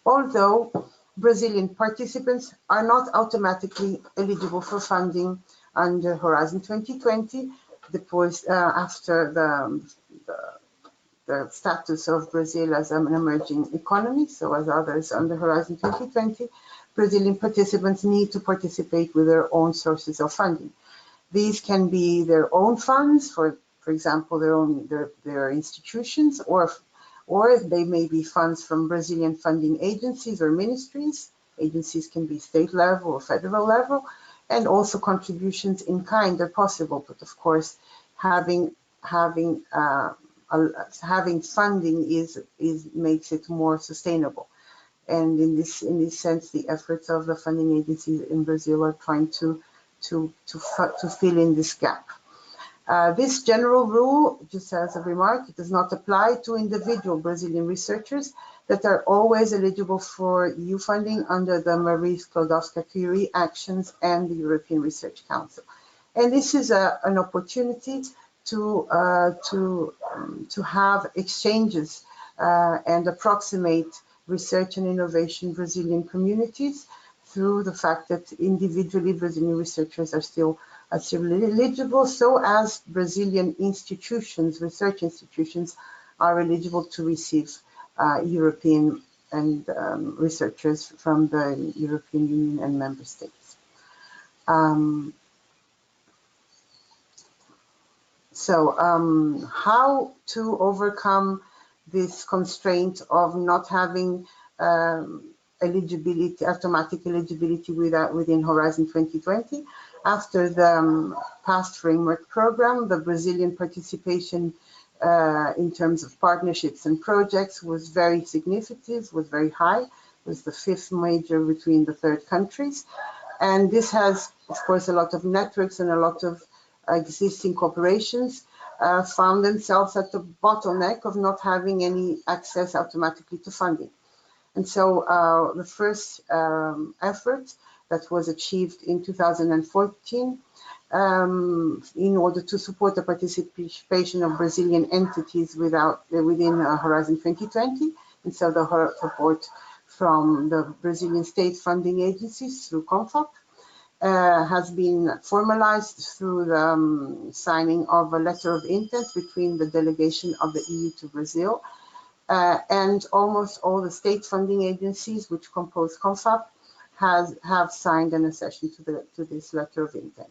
although Brazilian participants are not automatically eligible for funding under Horizon 2020, after the status of Brazil as an emerging economy, so as others under Horizon 2020, Brazilian participants need to participate with their own sources of funding. These can be their own funds, for example, their institutions, or they may be funds from Brazilian funding agencies or ministries. Agencies can be state level or federal level, and also contributions in kind are possible. But of course, having funding makes it more sustainable. And in this sense, the efforts of the funding agencies in Brazil are trying to fill in this gap. This general rule, just as a remark, it does not apply to individual Brazilian researchers that are always eligible for EU funding under the Marie Sklodowska-Curie actions and the European Research Council. And this is an opportunity to have exchanges and approximate research and innovation Brazilian communities through the fact that individually Brazilian researchers are still eligible, so as Brazilian institutions, research institutions, are eligible to receive European and researchers from the European Union and member states. How to overcome this constraint of not having automatic eligibility within Horizon 2020? After the past framework program, the Brazilian participation in terms of partnerships and projects was very significant, was very high, was the 5th major between the third countries. And this has, of course, a lot of networks and a lot of existing corporations found themselves at the bottleneck of not having any access automatically to funding. And so the first effort that was achieved in 2014 in order to support the participation of Brazilian entities within Horizon 2020, and so the support from the Brazilian state funding agencies through CONFAP has been formalized through the signing of a letter of intent between the delegation of the EU to Brazil and almost all the state funding agencies which compose CONFAP have signed an accession to this letter of intent.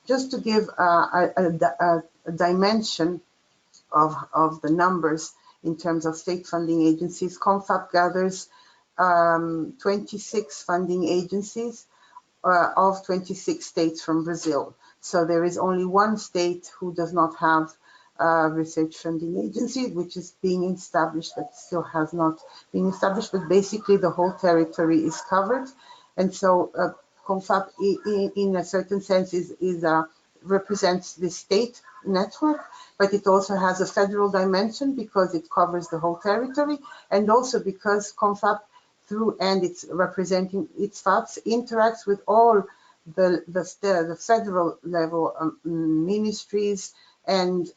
Just to give a dimension of the numbers in terms of state funding agencies, CONFAP gathers 26 funding agencies of 26 states from Brazil. So there is only one state who does not have a research funding agency, which is being established, but still has not been established, but basically the whole territory is covered. And so CONFAP, in a certain sense, represents the state network, but it also has a federal dimension because it covers the whole territory, and also because CONFAP, and it's representing its FAPs, interacts with all the federal level ministries and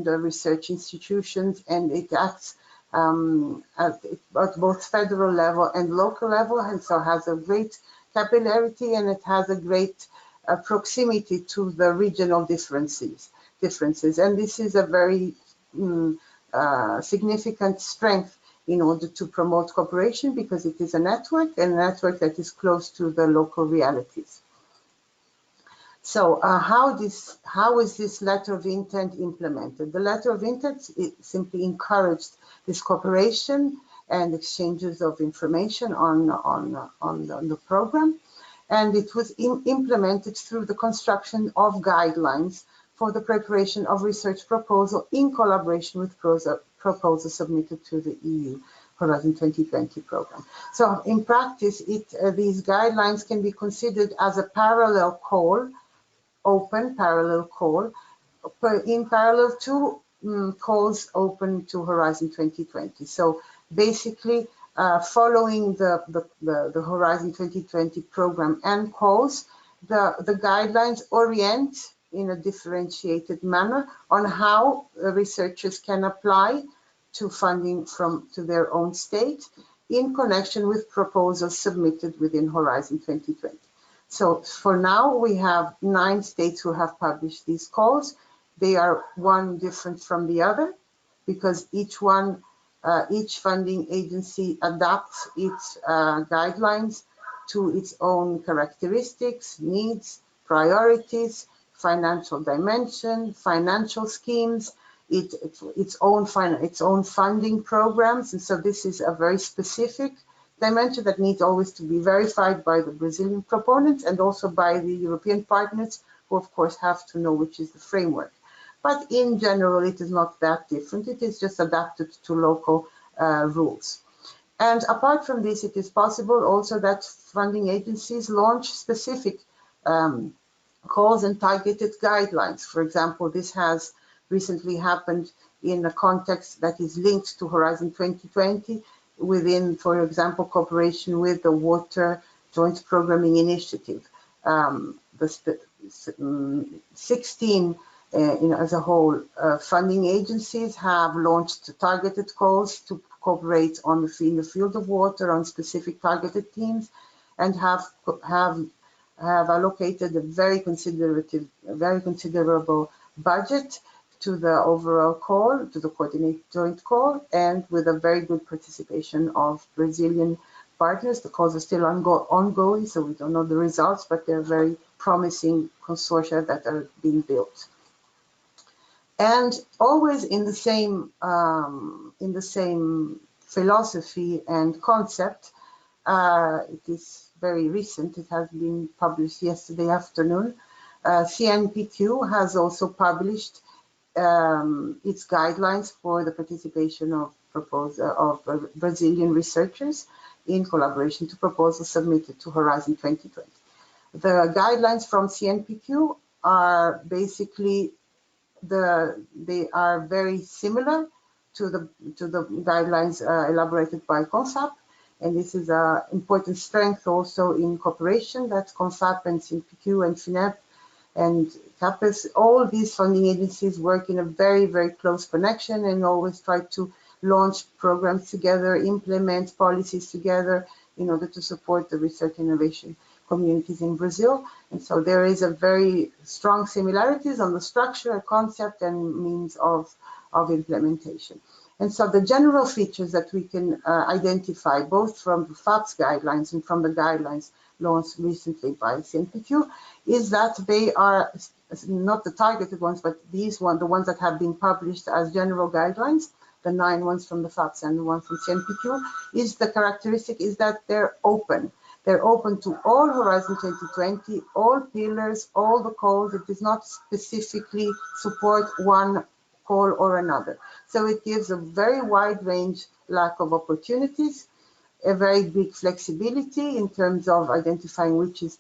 research institutions, and it acts at both federal level and local level, and so has a great capillarity, and it has a great proximity to the regional differences. And this is a very significant strength in order to promote cooperation, because it is a network that is close to the local realities. So how is this letter of intent implemented? The letter of intent simply encouraged this cooperation and exchanges of information on the program, and it was implemented through the construction of guidelines for the preparation of research proposal in collaboration with proposals submitted to the EU Horizon 2020 program. So in practice, these guidelines can be considered as a parallel call, open parallel call, in parallel to calls open to Horizon 2020. So basically, following the Horizon 2020 program and calls, the guidelines orient in a differentiated manner on how researchers can apply to funding to their own state in connection with proposals submitted within Horizon 2020. So for now, we have 9 states who have published these calls. They are one different from the other because each funding agency adapts its guidelines to its own characteristics, needs, priorities, financial dimension, financial schemes, its own funding programs. And so this is a very specific dimension that needs always to be verified by the Brazilian proponents and also by the European partners, who of course have to know which is the framework. But in general, it is not that different. It is just adapted to local rules. And apart from this, it is possible also that funding agencies launch specific calls and targeted guidelines. For example, this has recently happened in a context that is linked to Horizon 2020 within, for example, cooperation with the Water Joint Programming Initiative. The 16 as a whole, funding agencies have launched targeted calls to cooperate in the field of water on specific targeted themes, and have allocated a very considerable budget to the overall call, to the coordinated joint call, and with a very good participation of Brazilian partners. The calls are still ongoing, so we don't know the results, but they're very promising consortia that are being built. And always in the same philosophy and concept, it is very recent. It has been published yesterday afternoon. CNPq has also published its guidelines for the participation of Brazilian researchers in collaboration to proposals submitted to Horizon 2020. The guidelines from CNPq are basically they are very similar to the guidelines elaborated by CONFAP, and this is an important strength also in cooperation that CONFAP and CNPq and FINEP and CAPES, all these funding agencies work in a very, very close connection and always try to launch programs together, implement policies together in order to support the research innovation communities in Brazil. And so there is a very strong similarities on the structure, concept, and means of implementation. And so the general features that we can identify both from the FAP's guidelines and from the guidelines launched recently by CNPq is that they are not the targeted ones, but the ones that have been published as general guidelines, the 9 ones from the FAPs and the one from CNPq, is the characteristic is that they're open. They're open to all Horizon 2020, all pillars, all the calls. It does not specifically support one call or another. So it gives a very wide range lack of opportunities, a very big flexibility in terms of identifying which is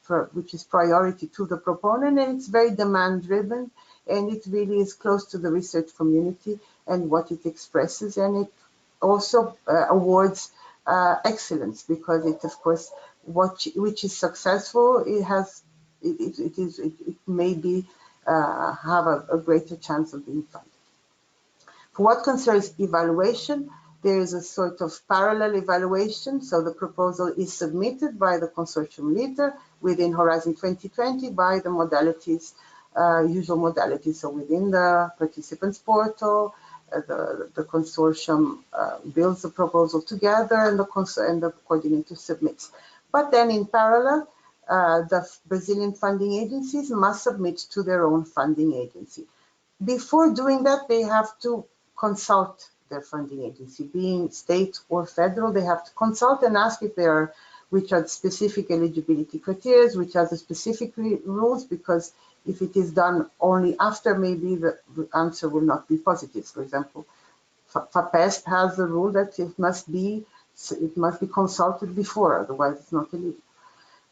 priority to the proponent, and it's very demand driven, and it really is close to the research community and what it expresses, and it also awards excellence, because it, of course, which is successful, it may be have a greater chance of being funded. For what concerns evaluation, there is a sort of parallel evaluation. So the proposal is submitted by the consortium leader within Horizon 2020 by the modalities, usual modalities. So within the participants portal, the consortium builds the proposal together, and the coordinator submits. But then in parallel, the Brazilian funding agencies must submit to their own funding agency. Before doing that, they have to consult their funding agency, being state or federal. They have to consult and ask if there are, which are specific eligibility criteria, which are the specific rules, because if it is done only after, maybe the answer will not be positive. For example, FAPESP has the rule that it must be consulted before, otherwise it's not illegal.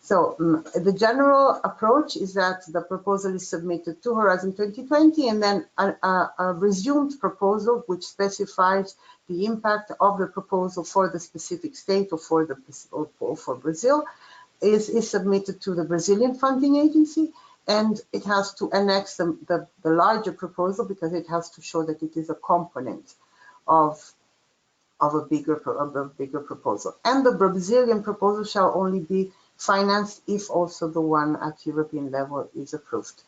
So the general approach is that the proposal is submitted to Horizon 2020, and then a resumed proposal which specifies the impact of the proposal for the specific state or for Brazil is submitted to the Brazilian funding agency, and it has to annex the larger proposal because it has to show that it is a component of a bigger proposal. And the Brazilian proposal shall only be financed if also the one at European level is approved.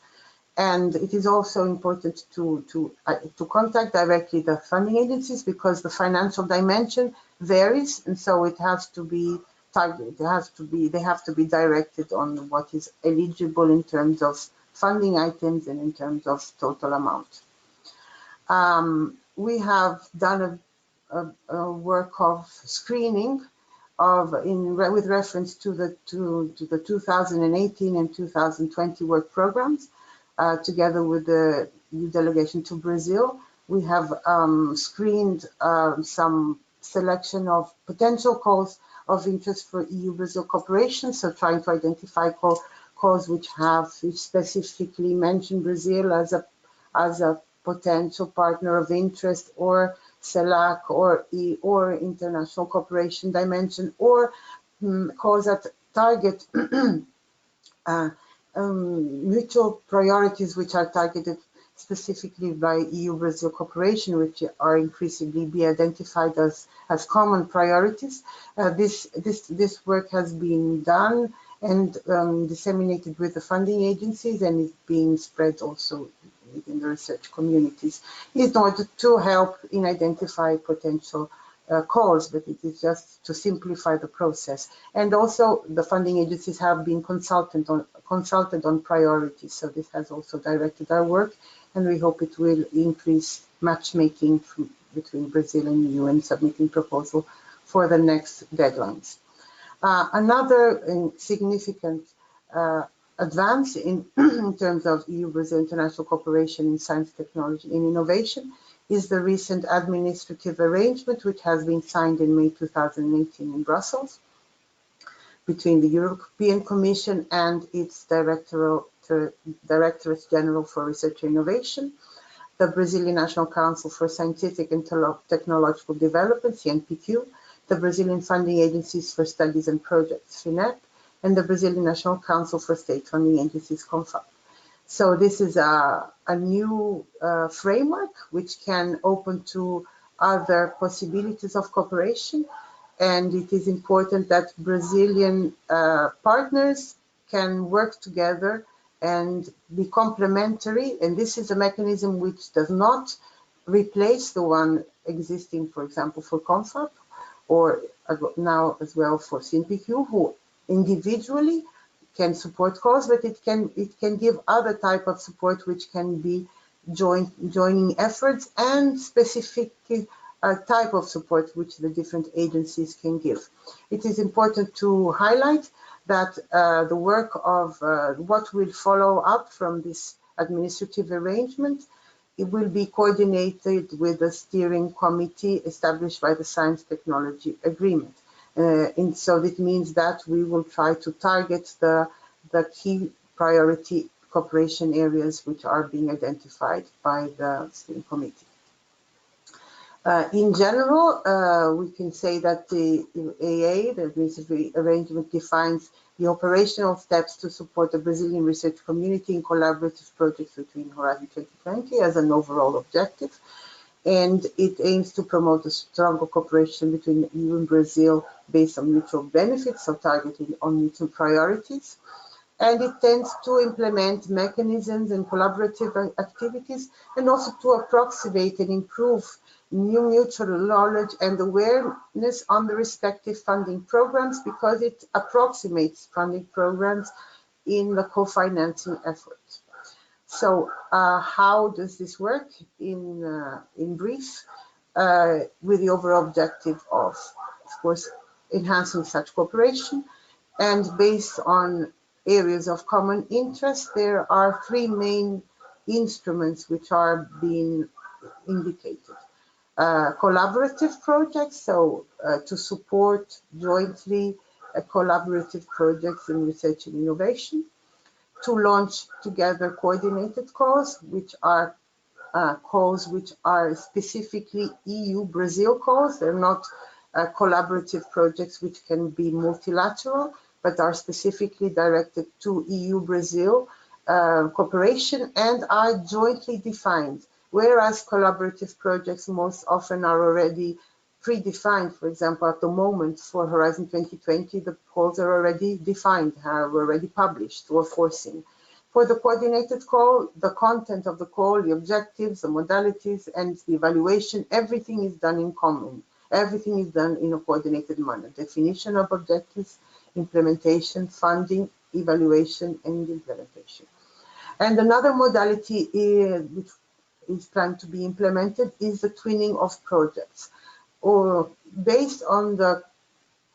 And it is also important to contact directly the funding agencies because the financial dimension varies, and so it has to be targeted. They have to be directed on what is eligible in terms of funding items and in terms of total amount. We have done a work of screening with reference to the 2018 and 2020 work programs. Together with the EU delegation to Brazil, we have screened some selection of potential calls of interest for EU-Brazil cooperation, so trying to identify calls which specifically mention Brazil as a potential partner of interest, or CELAC, or international cooperation dimension, or calls that target mutual priorities which are targeted specifically by EU-Brazil cooperation, which are increasingly be identified as common priorities. This work has been done and disseminated with the funding agencies, and is being spread also within the research communities in order to help in identify potential calls, but it is just to simplify the process. And also the funding agencies have been consulted on priorities, so this has also directed our work, and we hope it will increase matchmaking between Brazil and EU in submitting proposal for the next deadlines. Another significant advance in terms of EU-Brazil international cooperation in science, technology, and innovation is the recent administrative arrangement, which has been signed in May 2018 in Brussels between the European Commission and its Directorate General for Research and Innovation, the Brazilian National Council for Scientific and Technological Development, CNPq, the Brazilian Funding Agencies for Studies and Projects, FINEP, and the Brazilian National Council for State Funding Agencies, CONFAP. So this is a new framework which can open to other possibilities of cooperation, and it is important that Brazilian partners can work together and be complementary, and this is a mechanism which does not replace the one existing, for example, for CONFAP, or now as well for CNPq, who individually can support calls, but it can give other type of support which can be joining efforts and specific type of support which the different agencies can give. It is important to highlight that the work of what will follow up from this administrative arrangement, it will be coordinated with the steering committee established by the Science Technology Agreement. And so that means that we will try to target the key priority cooperation areas which are being identified by the steering committee. In general, we can say that the AA, the administrative arrangement, defines the operational steps to support the Brazilian research community in collaborative projects between Horizon 2020 as an overall objective. And it aims to promote a stronger cooperation between EU and Brazil based on mutual benefits, so targeting on mutual priorities. And it tends to implement mechanisms and collaborative activities, and also to approximate and improve new mutual knowledge and awareness on the respective funding programs, because it approximates funding programs in the co-financing efforts. So how does this work in brief? With the overall objective of course, enhancing such cooperation, and based on areas of common interest, there are three main instruments which are being indicated. Collaborative projects, so to support jointly collaborative projects in research and innovation, to launch together coordinated calls, which are specifically EU-Brazil calls. They're not collaborative projects which can be multilateral, but are specifically directed to EU-Brazil cooperation and are jointly defined, whereas collaborative projects most often are already predefined. For example, at the moment for Horizon 2020, the goals are already defined, are already published or foreseen. For the coordinated call, the content of the call, the objectives, the modalities, and the evaluation, everything is done in common. Everything is done in a coordinated manner. Definition of objectives, implementation, funding, evaluation, and implementation. And another modality which is planned to be implemented is the twinning of projects, or based on the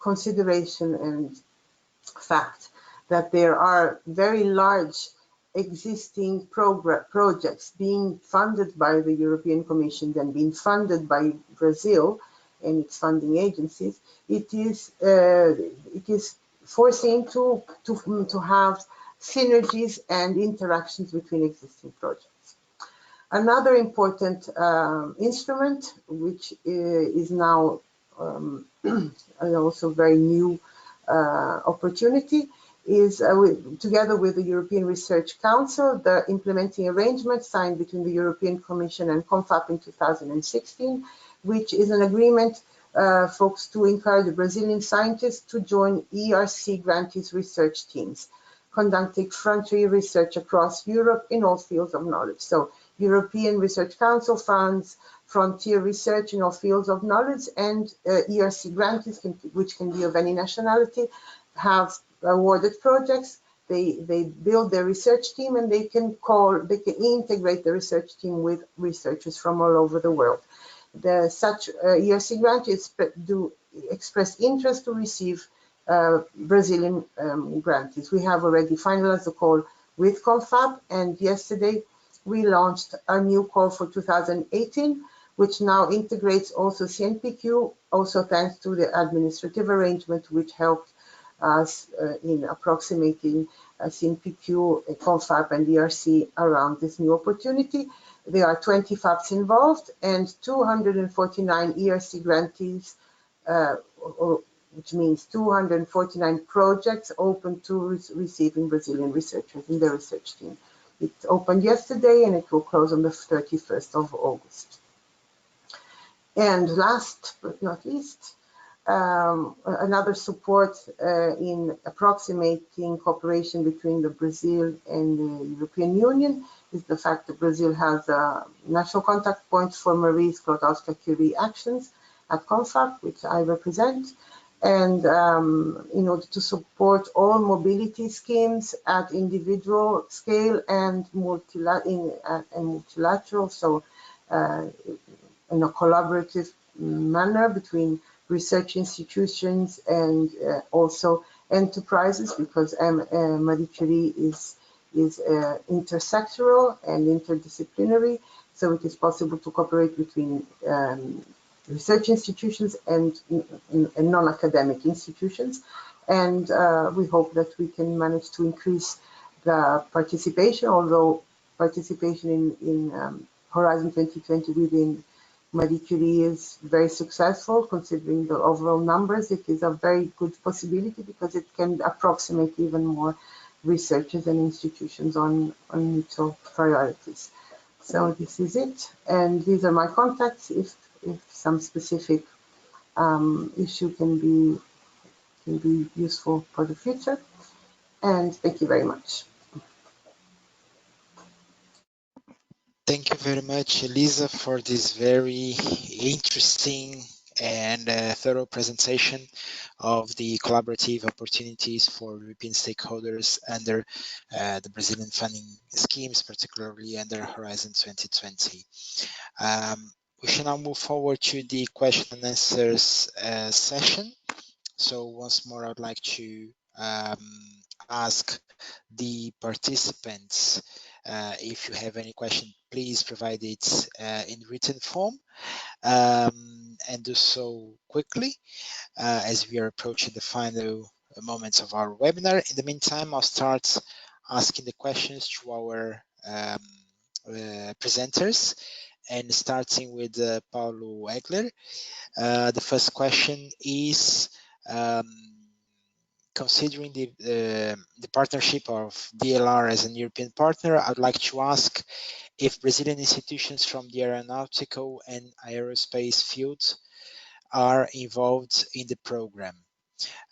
consideration and fact that there are very large existing projects being funded by the European Commission and being funded by Brazil and its funding agencies. It is foreseen to have synergies and interactions between existing projects. Another important instrument, which is now also very new opportunity, is together with the European Research Council, the implementing arrangement signed between the European Commission and CONFAP in 2016, which is an agreement focused to encourage Brazilian scientists to join ERC grantees research teams, conducting frontier research across Europe in all fields of knowledge. So European Research Council funds frontier research in all fields of knowledge, and ERC grantees, which can be of any nationality, have awarded projects. They build their research team, and they can integrate the research team with researchers from all over the world. Such ERC grantees do express interest to receive Brazilian grantees. We have already finalized the call with CONFAP, and yesterday we launched a new call for 2018, which now integrates also CNPq, also thanks to the administrative arrangement which helped us in approximating CNPq, CONFAP, and ERC around this new opportunity. There are 20 FAPs involved and 249 ERC grantees, which means 249 projects open to receiving Brazilian researchers in the research team. It opened yesterday and it will close on the 31st of August. And last but not least, another support in approximating cooperation between the Brazil and the European Union is the fact that Brazil has a national contact point for Marie Skłodowska-Curie actions at CONFAP, which I represent. And in order to support all mobility schemes at individual scale and multilateral, so in a collaborative manner between research institutions and also enterprises, because Marie Curie is intersectoral and interdisciplinary, so it is possible to cooperate between research institutions and non-academic institutions. And we hope that we can manage to increase the participation, although participation in Horizon 2020 within Marie Curie is very successful, considering the overall numbers. It is a very good possibility because it can approximate even more researchers and institutions on mutual priorities. So this is it, and these are my contacts if some specific issue can be useful for the future. And thank you very much. Thank you very much, Elisa, for this very interesting and thorough presentation of the collaborative opportunities for European stakeholders under the Brazilian funding schemes, particularly under Horizon 2020. We shall now move forward to the question and answers session. So once more, I'd like to ask the participants, if you have any question, please provide it in written form, and do so quickly as we are approaching the final moments of our webinar. In the meantime, I'll start asking the questions to our presenters, and starting with Paulo Egler. The first question is, considering the partnership of DLR as an European partner, I'd like to ask if Brazilian institutions from the aeronautical and aerospace fields are involved in the program.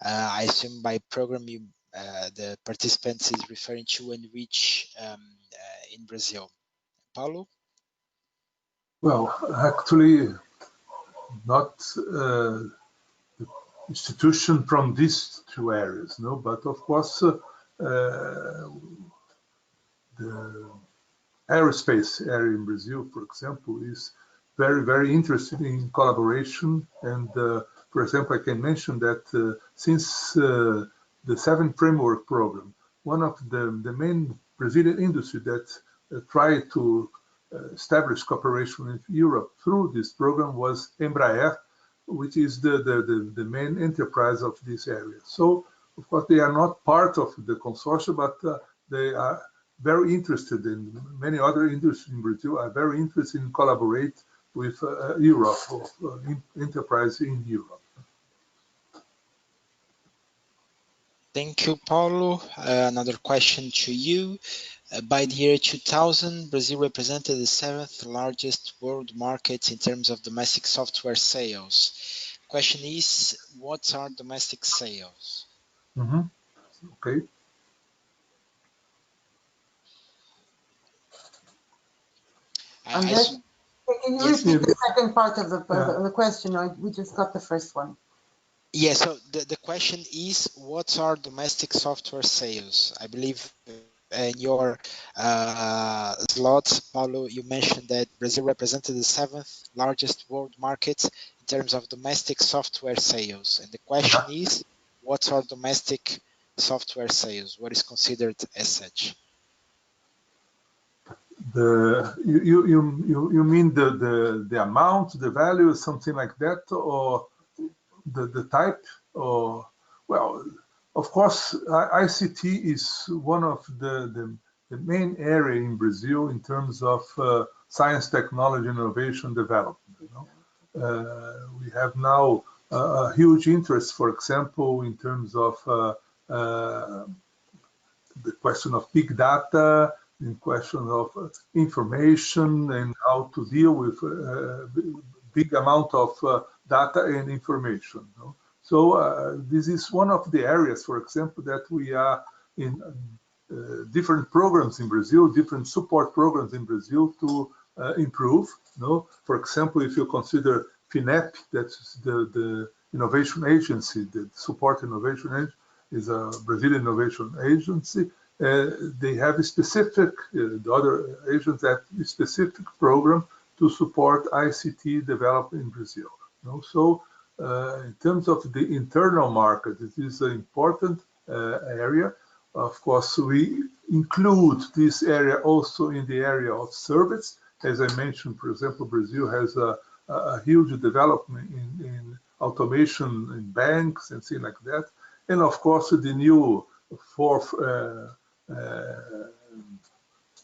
I assume by program the participants is referring to ENRICH in Brazil. Paulo? Well, actually, not institution from these two areas, no, but of course the aerospace area in Brazil, for example, is very interested in collaboration. And for example, I can mention that since the 7th Framework Program, one of the main Brazilian industry that tried to establish cooperation with Europe through this program was Embraer, which is the main enterprise of this area. So, of course, they are not part of the consortium, but they are very interested in many other industries in Brazil are very interested in collaborate with Europe, or enterprise in Europe. Thank you, Paulo. Another question to you. By the year 2000, Brazil represented the 7th largest world market in terms of domestic software sales. Question is, what are domestic sales? Okay. And then, can you repeat the second part of the question? Or we just got the first one. Yeah, so the question is, what are domestic software sales? I believe in your slot, Paulo, you mentioned that Brazil represented the 7th largest world market in terms of domestic software sales. And the question is, what are domestic software sales? What is considered as such? You mean the amount, the value, something like that, or the type? Or, well, of course, ICT is one of the main area in Brazil in terms of science, technology, innovation, development. You know? We have now a huge interest, for example, in terms of the question of big data, in question of information and how to deal with big amount of data and information. You know? So this is one of the areas, for example, that we are in different programs in Brazil, different support programs in Brazil to improve. You know? For example, if you consider FINEP, that's the innovation agency, the support innovation agency, is a Brazilian innovation agency. They have a specific, the other agents have a specific program to support ICT development in Brazil. You know? So in terms of the internal market, it is an important area. Of course, we include this area also in the area of service. As I mentioned, for example, Brazil has a huge development in automation in banks and things like that. And of course, the new fourth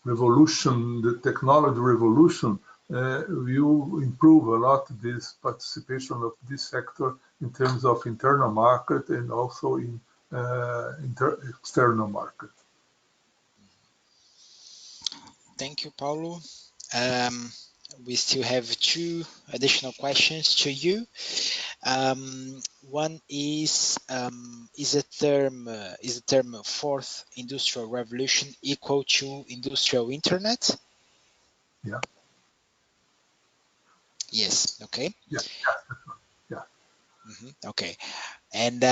revolution, the technology revolution, will improve a lot this participation of this sector in terms of internal market and also in external market. Thank you, Paulo. We still have 2 additional questions to you. One is the term fourth industrial revolution equal to industrial internet? Yeah. Yes. Okay. Yeah. Yeah. Okay. And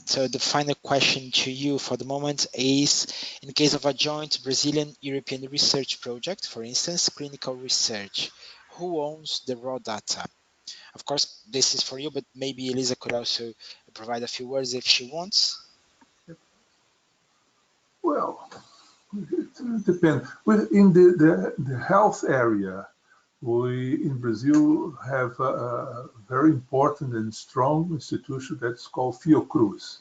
so the final question to you for the moment is, in the case of a joint Brazilian-European research project, for instance, clinical research, who owns the raw data? Of course, this is for you, but maybe Elisa could also provide a few words if she wants. Well, it depends. In the health area, we in Brazil have a very important and strong institution that's called Fiocruz.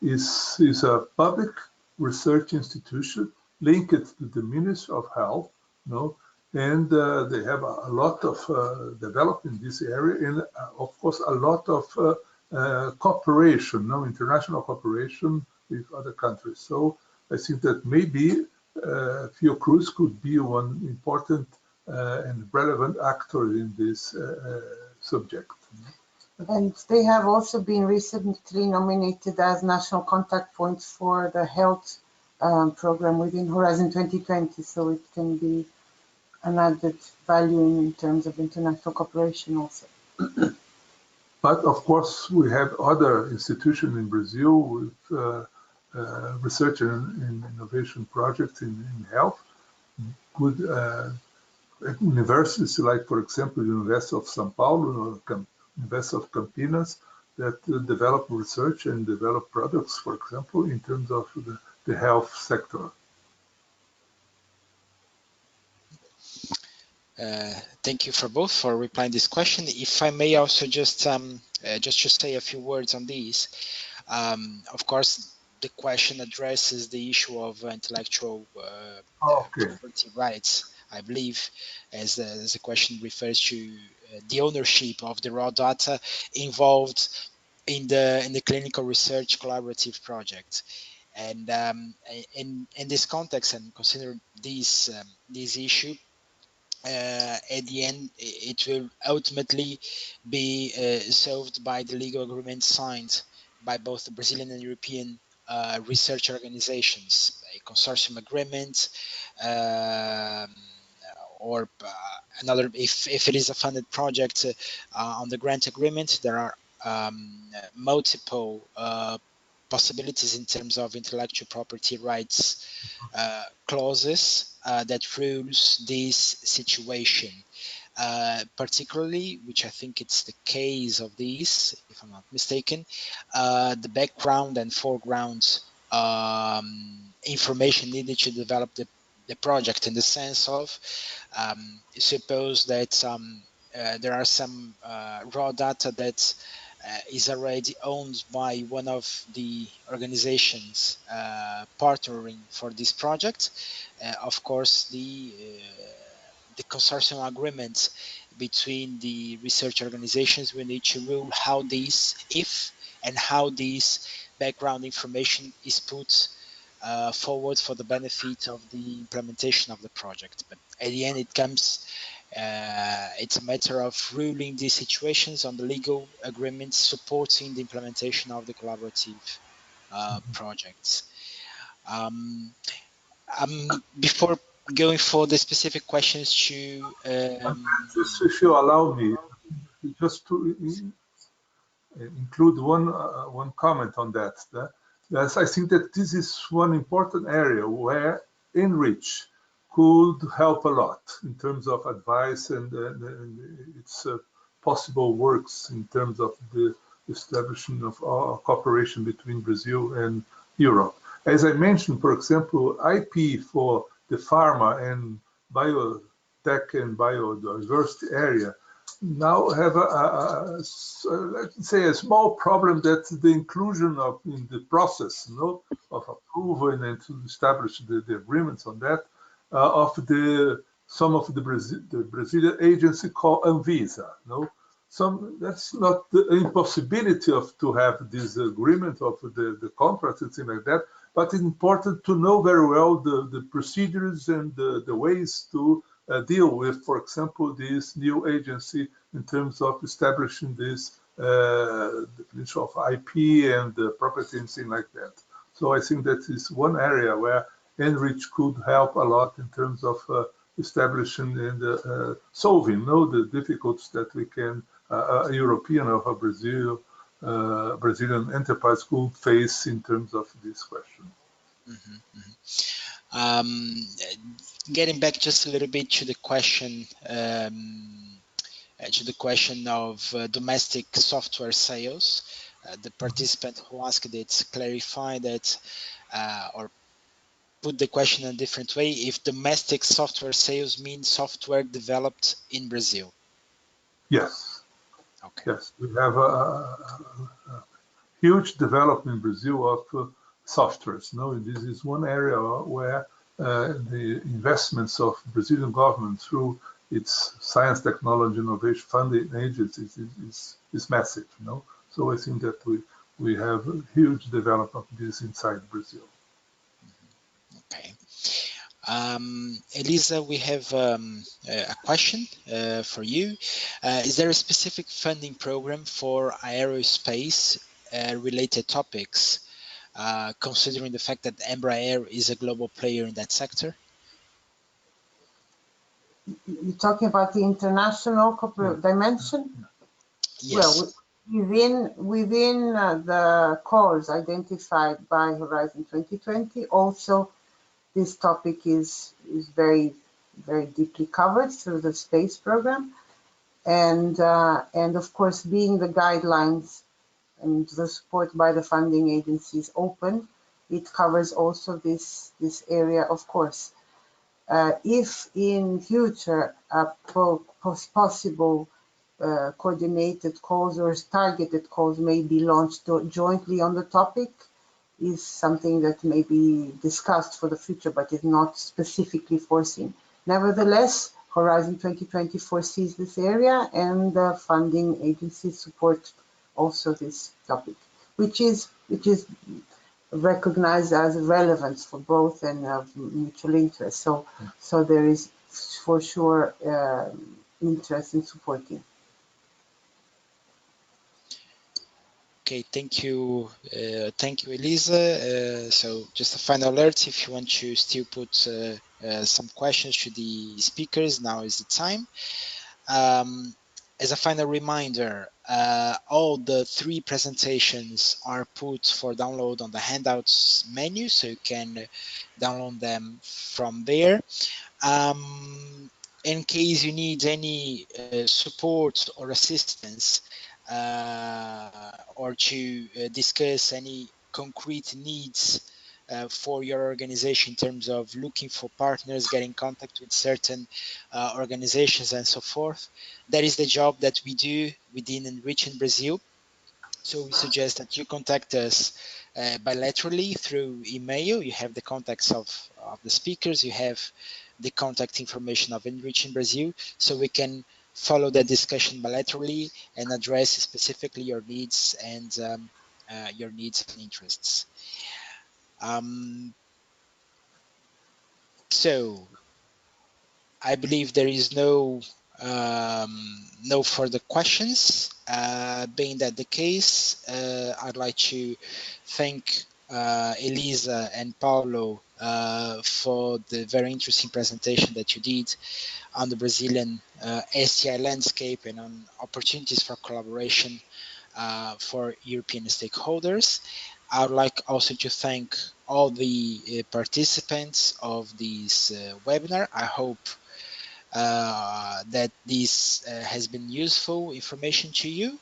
It's a public research institution linked to the Ministry of Health, you know, and they have a lot of development in this area, and of course a lot of cooperation, international cooperation with other countries. So I think that maybe Fiocruz could be one important and relevant actor in this subject. And they have also been recently nominated as national contact points for the health program within Horizon 2020, so it can be an added value in terms of international cooperation also. But of course, we have other institutions in Brazil with research and innovation projects in health. Good universities like, for example, University of São Paulo or University of Campinas that develop research and develop products, for example, in terms of the health sector. Thank you for both for replying this question. If I may also just say a few words on these. Of course, the question addresses the issue of intellectual property rights, I believe, as the question refers to the ownership of the raw data involved in the clinical research collaborative project. And in this context, and consider this issue, at the end, it will ultimately be solved by the legal agreement signed by both the Brazilian and European research organizations, a consortium agreement, or another, if it is a funded project on the grant agreement. There are multiple possibilities in terms of intellectual property rights clauses that rules this situation. Particularly, which I think it's the case of these, if I'm not mistaken, the background and foreground information needed to develop the project, in the sense of suppose that there are some raw data that is already owned by one of the organizations partnering for this project. Of course, the consortium agreement between the research organizations will need to rule how these, if and how this background information is put forward for the benefit of the implementation of the project. But at the end, it comes, it's a matter of ruling these situations on the legal agreements supporting the implementation of the collaborative projects. Before going for the specific questions to just if you allow me, just to include one comment on that. Yes, I think that this is one important area where ENRICH could help a lot in terms of advice and its possible works in terms of the establishment of cooperation between Brazil and Europe. As I mentioned, for example, IP for the pharma and biotech and biodiversity area now have let's say a small problem, that the inclusion of in the process, of approval and to establish the agreements on that of some of the Brazilian agency called Anvisa. That's not the impossibility of to have this agreement of the contract and things like that, but it's important to know very well the procedures and the ways to deal with, for example, this new agency in terms of establishing this definition of IP and property and things like that. So I think that is one area where ENRICH could help a lot in terms of establishing and solving the difficulties that we can, a European or a Brazilian enterprise could face in terms of this question. Getting back just a little bit to the question of domestic software sales, the participant who asked it clarified that, or put the question in a different way, if domestic software sales mean software developed in Brazil. Yes. Okay. Yes, we have a huge development in Brazil of softwares. This is one area where the investments of Brazilian government through its science, technology, innovation funding agencies is massive. So I think that we we have a huge development of this inside Brazil. Okay. Elisa, we have a question for you. Is there a specific funding program for aerospace related topics, considering the fact that Embraer is a global player in that sector? You're talking about the international corporate dimension? Yes. Well, within the calls identified by Horizon 2020, also this topic is very deeply covered through the space program, and of course, being the guidelines and the support by the funding agencies open, it covers also this area, of course. If in future possible coordinated calls or targeted calls may be launched jointly on the topic, is something that may be discussed for the future, but is not specifically foreseen. Nevertheless, Horizon 2020 foresees this area, and the funding agencies support also this topic, which is recognized as relevant for both and of mutual interest. So there is for sure interest in supporting. Okay, thank you, Elisa. So just a final alert, if you want to still put some questions to the speakers, now is the time. As a final reminder, all the 3 presentations are put for download on the handouts menu, so you can download them from there. In case you need any support or assistance, or to discuss any concrete needs for your organization in terms of looking for partners, getting in contact with certain organizations and so forth, that is the job that we do within ENRICH in Brazil. So we suggest that you contact us bilaterally through email. You have the contacts of the speakers, you have the contact information of ENRICH in Brazil, so we can follow that discussion bilaterally and address specifically your needs and interests. So I believe there is no further questions. Being that the case, I'd like to thank Elisa and Paulo for the very interesting presentation that you did on the Brazilian STI landscape and on opportunities for collaboration for European stakeholders. I would like also to thank all the participants of this webinar. I hope that this has been useful information to you.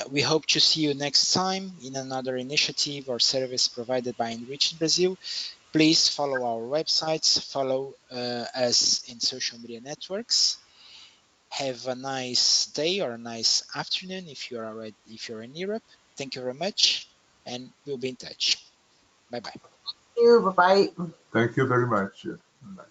We hope to see you next time in another initiative or service provided by ENRICH in Brazil. Please follow our websites, follow us in social media networks. Have a nice day or a nice afternoon if you're in Europe. Thank you very much, and we'll be in touch. Bye-bye. Thank you. Bye-bye. Thank you very much. Bye.